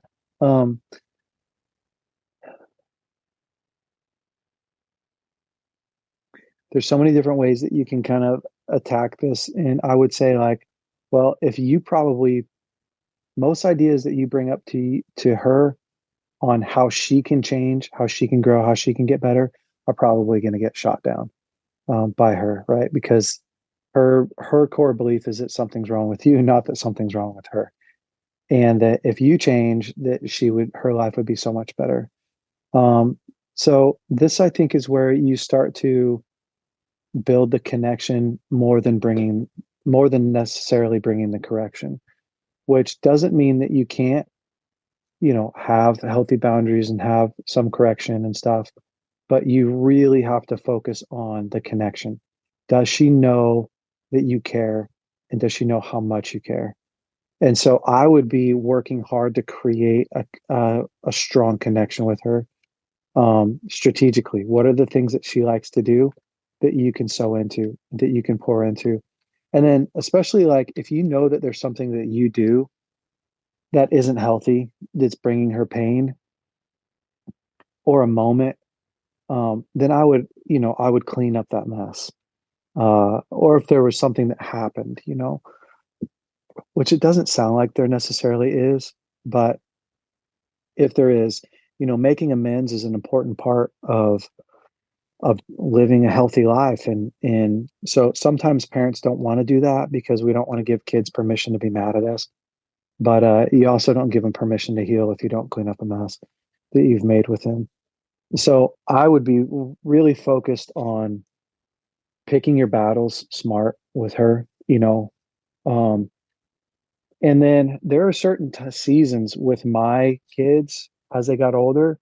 C: There's so many different ways that you can kind of attack this. And I would say, like, well, if you most ideas that you bring up to her on how she can change, how she can grow, how she can get better are probably going to get shot down by her, right? Because her core belief is that something's wrong with you, not that something's wrong with her. And that if you change, that her life would be so much better. So this, I think, is where you start to build the connection more than necessarily bringing the correction, which doesn't mean that you can't, have healthy boundaries and have some correction and stuff, but you really have to focus on the connection. Does she know that you care, and does she know how much you care? And so I would be working hard to create a strong connection with her. Strategically, what are the things that she likes to do that you can sow into, that you can pour into? And then especially, like, if you know that there's something that you do that isn't healthy, that's bringing her pain, or a moment, then I would clean up that mess. Or if there was something that happened, which it doesn't sound like there necessarily is, but if there is, making amends is an important part of living a healthy life. And so sometimes parents don't want to do that because we don't want to give kids permission to be mad at us. But you also don't give them permission to heal if you don't clean up a mess that you've made with them. So I would be really focused on picking your battles smart with her, and then there are certain seasons with my kids as they got older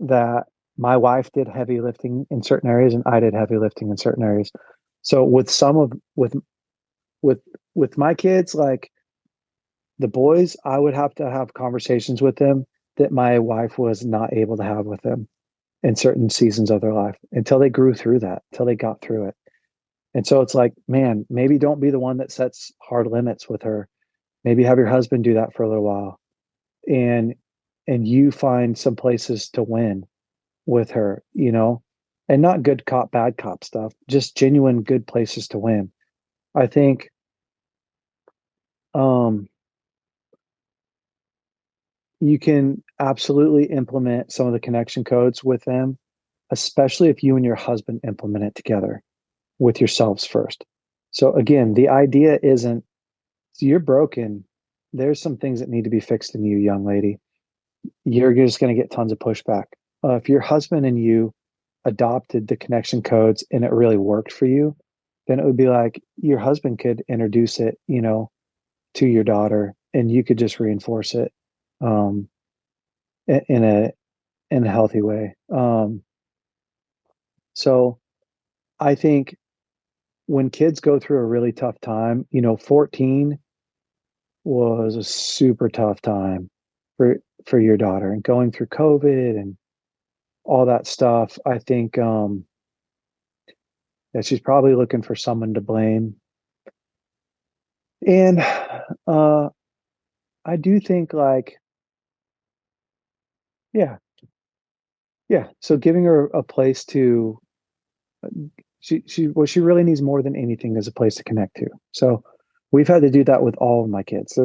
C: that my wife did heavy lifting in certain areas and I did heavy lifting in certain areas. So with my kids, like the boys, I would have to have conversations with them that my wife was not able to have with them in certain seasons of their life until they grew through that, until they got through it. And so it's like, man, maybe don't be the one that sets hard limits with her. Maybe have your husband do that for a little while, and you find some places to win with her, and not good cop, bad cop stuff, just genuine good places to win. I think you can absolutely implement some of the connection codes with them, especially if you and your husband implement it together with yourselves first. So again, the idea isn't, so you're broken. There's some things that need to be fixed in you, young lady. You're just going to get tons of pushback. If your husband and you adopted the connection codes and it really worked for you, then it would be like your husband could introduce it, to your daughter, and you could just reinforce it in a healthy way. So I think when kids go through a really tough time, 14 was a super tough time for your daughter, and going through COVID and all that stuff. I think that she's probably looking for someone to blame. And I do think, like, yeah. So giving her a place to, what she really needs more than anything is a place to connect to. So we've had to do that with all of my kids.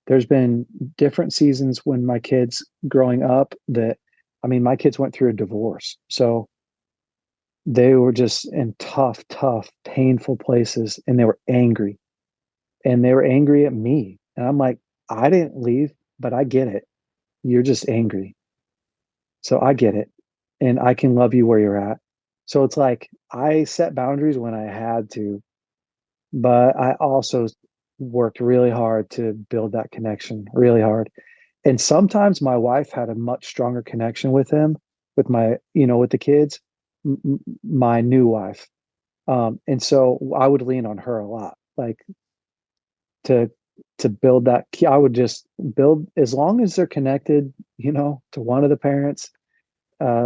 C: There's been different seasons when my kids growing up my kids went through a divorce. So, they were just in tough, painful places, and they were angry. And they were angry at me. And I'm like, I didn't leave, but I get it. You're just angry. So I get it. And I can love you where you're at. So it's like I set boundaries when I had to, but I also worked really hard to build that connection, really hard. And sometimes my wife had a much stronger connection with him, with my, with the kids, my new wife. And so I would lean on her a lot, like to build that key. I would just build, as long as they're connected, to one of the parents,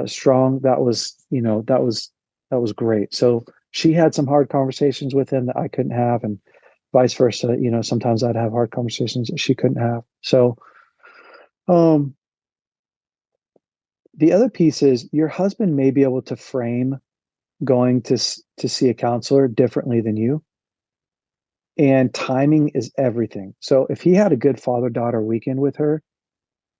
C: strong. That was great. So she had some hard conversations with him that I couldn't have, and vice versa. Sometimes I'd have hard conversations that she couldn't have. So, the other piece is your husband may be able to frame going to see a counselor differently than you. And timing is everything. So if he had a good father-daughter weekend with her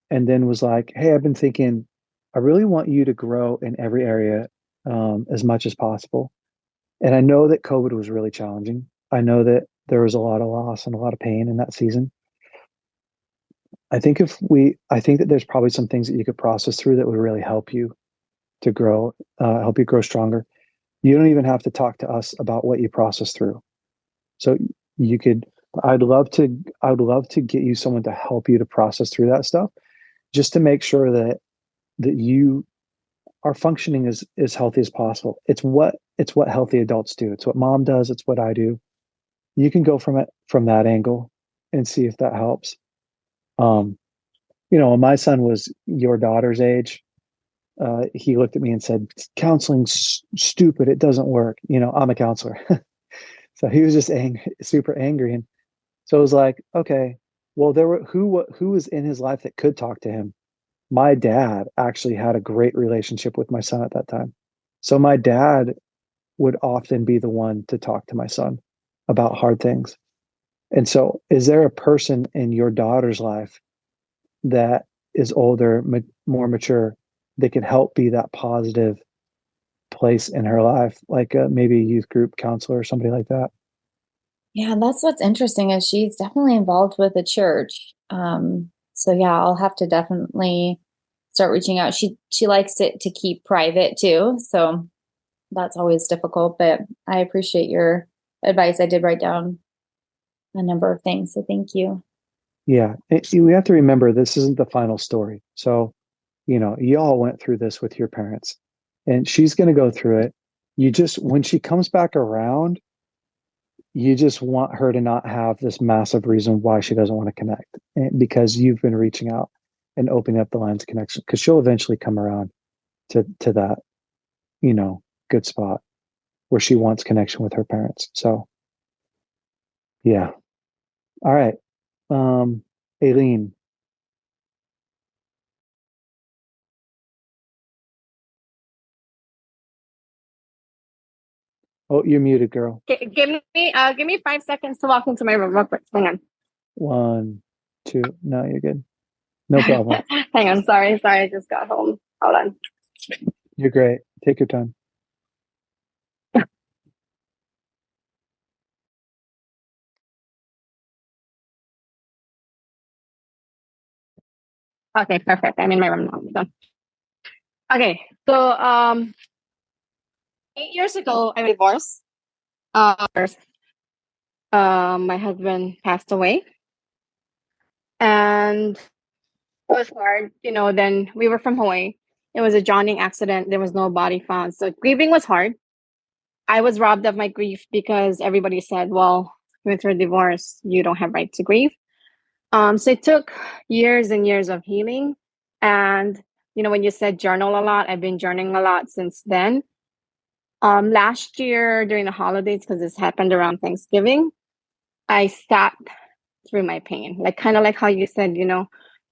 C: and then was like, hey, I've been thinking, I really want you to grow in every area as much as possible. And I know that COVID was really challenging. I know that there was a lot of loss and a lot of pain in that season. I think that there's probably some things that you could process through that would really help you to grow, help you grow stronger. You don't even have to talk to us about what you process through. So you could, I'd love to get you someone to help you to process through that stuff, just to make sure that you are functioning as healthy as possible. It's what healthy adults do. It's what mom does. It's what I do. You can go from that angle and see if that helps. When my son was your daughter's age, he looked at me and said, counseling's stupid. It doesn't work. I'm a counselor. So he was just super angry. And so it was like, okay, well, who was in his life that could talk to him? My dad actually had a great relationship with my son at that time. So my dad would often be the one to talk to my son about hard things. And so is there a person in your daughter's life that is older, more mature, that can help be that positive place in her life, like maybe a youth group counselor or somebody like that?
O: Yeah, that's what's interesting is she's definitely involved with the church. So yeah, I'll have to definitely start reaching out. She likes it to keep private too, so that's always difficult, but I appreciate your advice. I did write down a number of things, so thank you.
C: Yeah, we have to remember this isn't the final story. So, you all went through this with your parents, and she's going to go through it. When she comes back around, you just want her to not have this massive reason why she doesn't want to connect, because you've been reaching out and opening up the lines of connection, because she'll eventually come around to that, good spot where she wants connection with her parents. So, yeah. All right. Aileen. Oh, you're muted, girl.
P: Give me 5 seconds to walk into my room real quick. Hang on.
C: 1, 2. No, you're good. No problem.
P: Hang on. Sorry. I just got home. Hold on.
C: You're great. Take your time.
P: Okay, perfect. I'm in my room now. So. Okay, so 8 years ago, I was divorced. My husband passed away, and it was hard. Then we were from Hawaii. It was a drowning accident. There was no body found, so grieving was hard. I was robbed of my grief because everybody said, "Well, with your divorce, you don't have right to grieve." So it took years and years of healing. And, when you said journal a lot, I've been journaling a lot since then. Last year during the holidays, because this happened around Thanksgiving, I sat through my pain, kind of like how you said,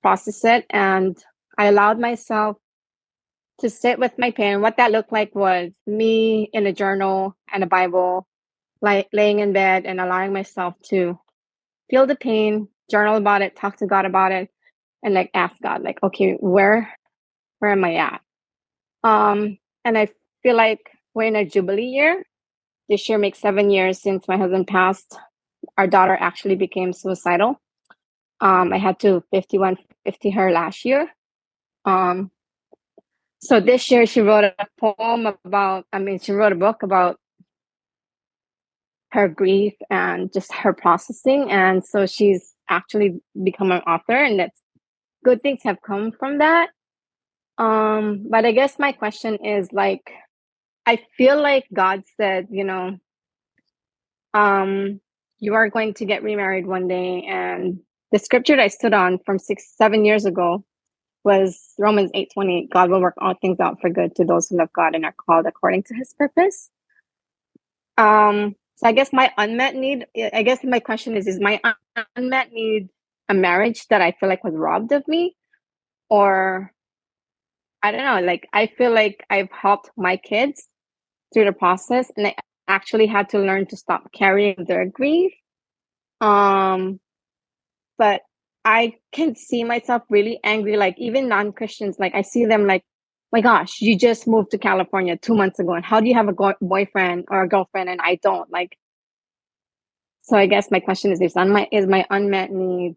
P: process it. And I allowed myself to sit with my pain. What that looked like was me in a journal and a Bible, laying in bed and allowing myself to feel the pain, journal about it, talk to God about it, and ask God, okay, where am I at? And I feel like we're in a jubilee year. This year makes 7 years since my husband passed. Our daughter actually became suicidal. I had to 5150 her last year. So this year she wrote a poem about, she wrote a book about her grief and just her processing. And so she's actually become an author, and that's good things have come from that. But I guess my question is like, I feel like God said, you are going to get remarried one day. And the scripture that I stood on from 7 years ago was Romans 8:28. God will work all things out for good to those who love God and are called according to his purpose. So I guess my unmet need, I guess my question is my unmet need a marriage that I feel like was robbed of me? Or I don't know, like I feel like I've helped my kids through the process, and I actually had to learn to stop carrying their grief. But I can see myself really angry, like even non-Christians, like I see them like, my gosh, you just moved to California 2 months ago, and how do you have a boyfriend or a girlfriend and I don't? Like, so I guess my question is my unmet need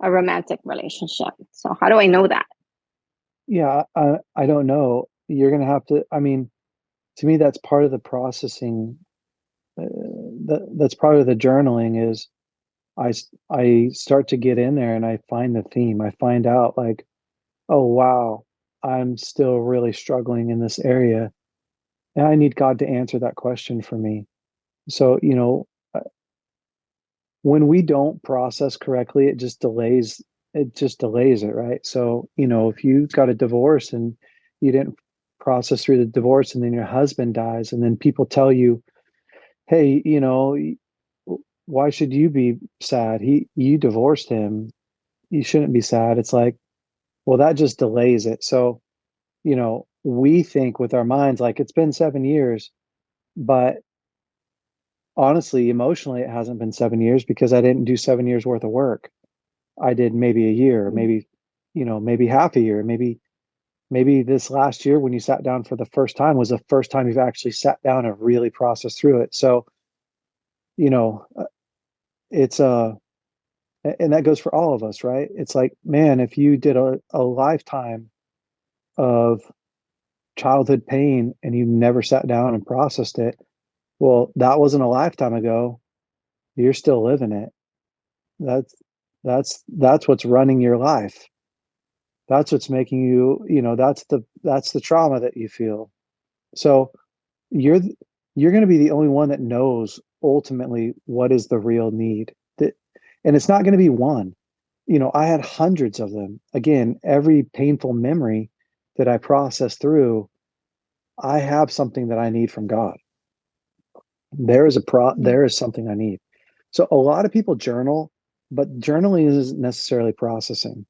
P: a romantic relationship? So how do I know that?
C: Yeah, I don't know. You're gonna have to. I mean, to me, that's part of the processing. That's part of the journaling. Is I start to get in there and I find the theme. I find out like, oh wow, I'm still really struggling in this area, and I need God to answer that question for me. So when we don't process correctly, it just delays. It just delays it, right? So if you got a divorce and you didn't process through the divorce, and then your husband dies, and then people tell you, hey, why should you be sad? You divorced him. You shouldn't be sad. It's like, well, that just delays it. So, we think with our minds like it's been 7 years, but honestly, emotionally, it hasn't been 7 years because I didn't do 7 years worth of work. I did maybe a year, maybe half a year, maybe this last year when you sat down for the first time was the first time you've actually sat down and really processed through it. So, it's and that goes for all of us, right? It's like, man, if you did a lifetime of childhood pain and you never sat down and processed it, well, that wasn't a lifetime ago. You're still living it. That's what's running your life. That's what's making you, that's the trauma that you feel. So you're you're going to be the only one that knows ultimately what is the real need. And it's not going to be one. I had hundreds of them. Again, every painful memory that I process through, I have something that I need from God. There is something I need. So a lot of people journal, but journaling isn't necessarily processing.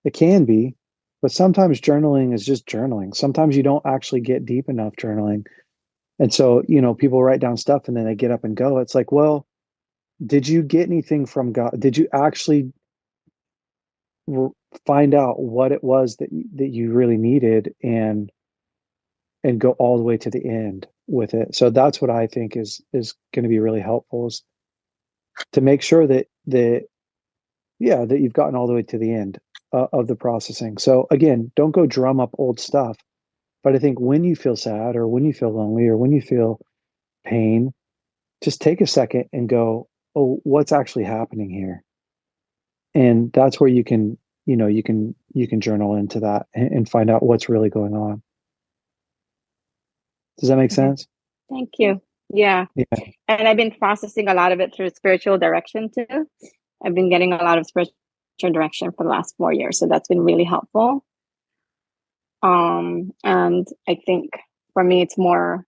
C: It can be, but sometimes journaling is just journaling. Sometimes you don't actually get deep enough journaling. And so, people write down stuff and then they get up and go. It's like, well, did you get anything from God? Did you actually find out what it was that you really needed and go all the way to the end with it? So that's what I think is going to be really helpful, is to make sure that you've gotten all the way to the end of the processing. So again, don't go drum up old stuff. But I think when you feel sad or when you feel lonely or when you feel pain, just take a second and go, oh, what's actually happening here? And that's where you can journal into that and find out what's really going on. Does that make sense?
P: Thank you. Yeah. And I've been processing a lot of it through spiritual direction too. I've been getting a lot of spiritual direction for the last 4 years. So that's been really helpful. And I think for me, it's more,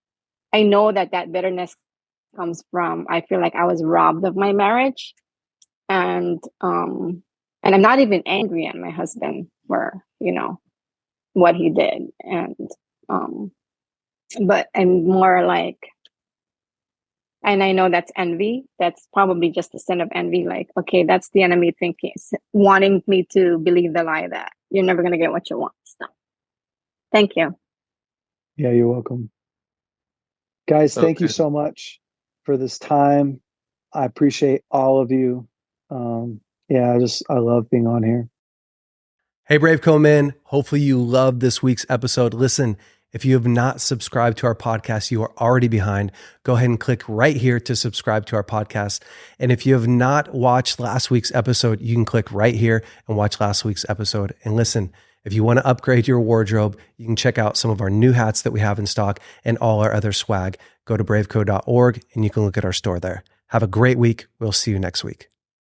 P: I know that bitterness comes from, I feel like I was robbed of my marriage. And I'm not even angry at my husband for, what he did. And, but I'm more like, and I know that's envy. That's probably just the sin of envy. Like, okay, that's the enemy thinking, wanting me to believe the lie that you're never going to get what you want. So, thank you.
C: Yeah, you're welcome. Guys, thank you so much for this time. I appreciate all of you. Yeah, I love being on here.
Q: Hey, BraveCo men. Hopefully you loved this week's episode. Listen, if you have not subscribed to our podcast, you are already behind. Go ahead and click right here to subscribe to our podcast. And if you have not watched last week's episode, you can click right here and watch last week's episode. And listen, if you want to upgrade your wardrobe, you can check out some of our new hats that we have in stock and all our other swag. Go to braveco.org and you can look at our store there. Have a great week. We'll see you next week.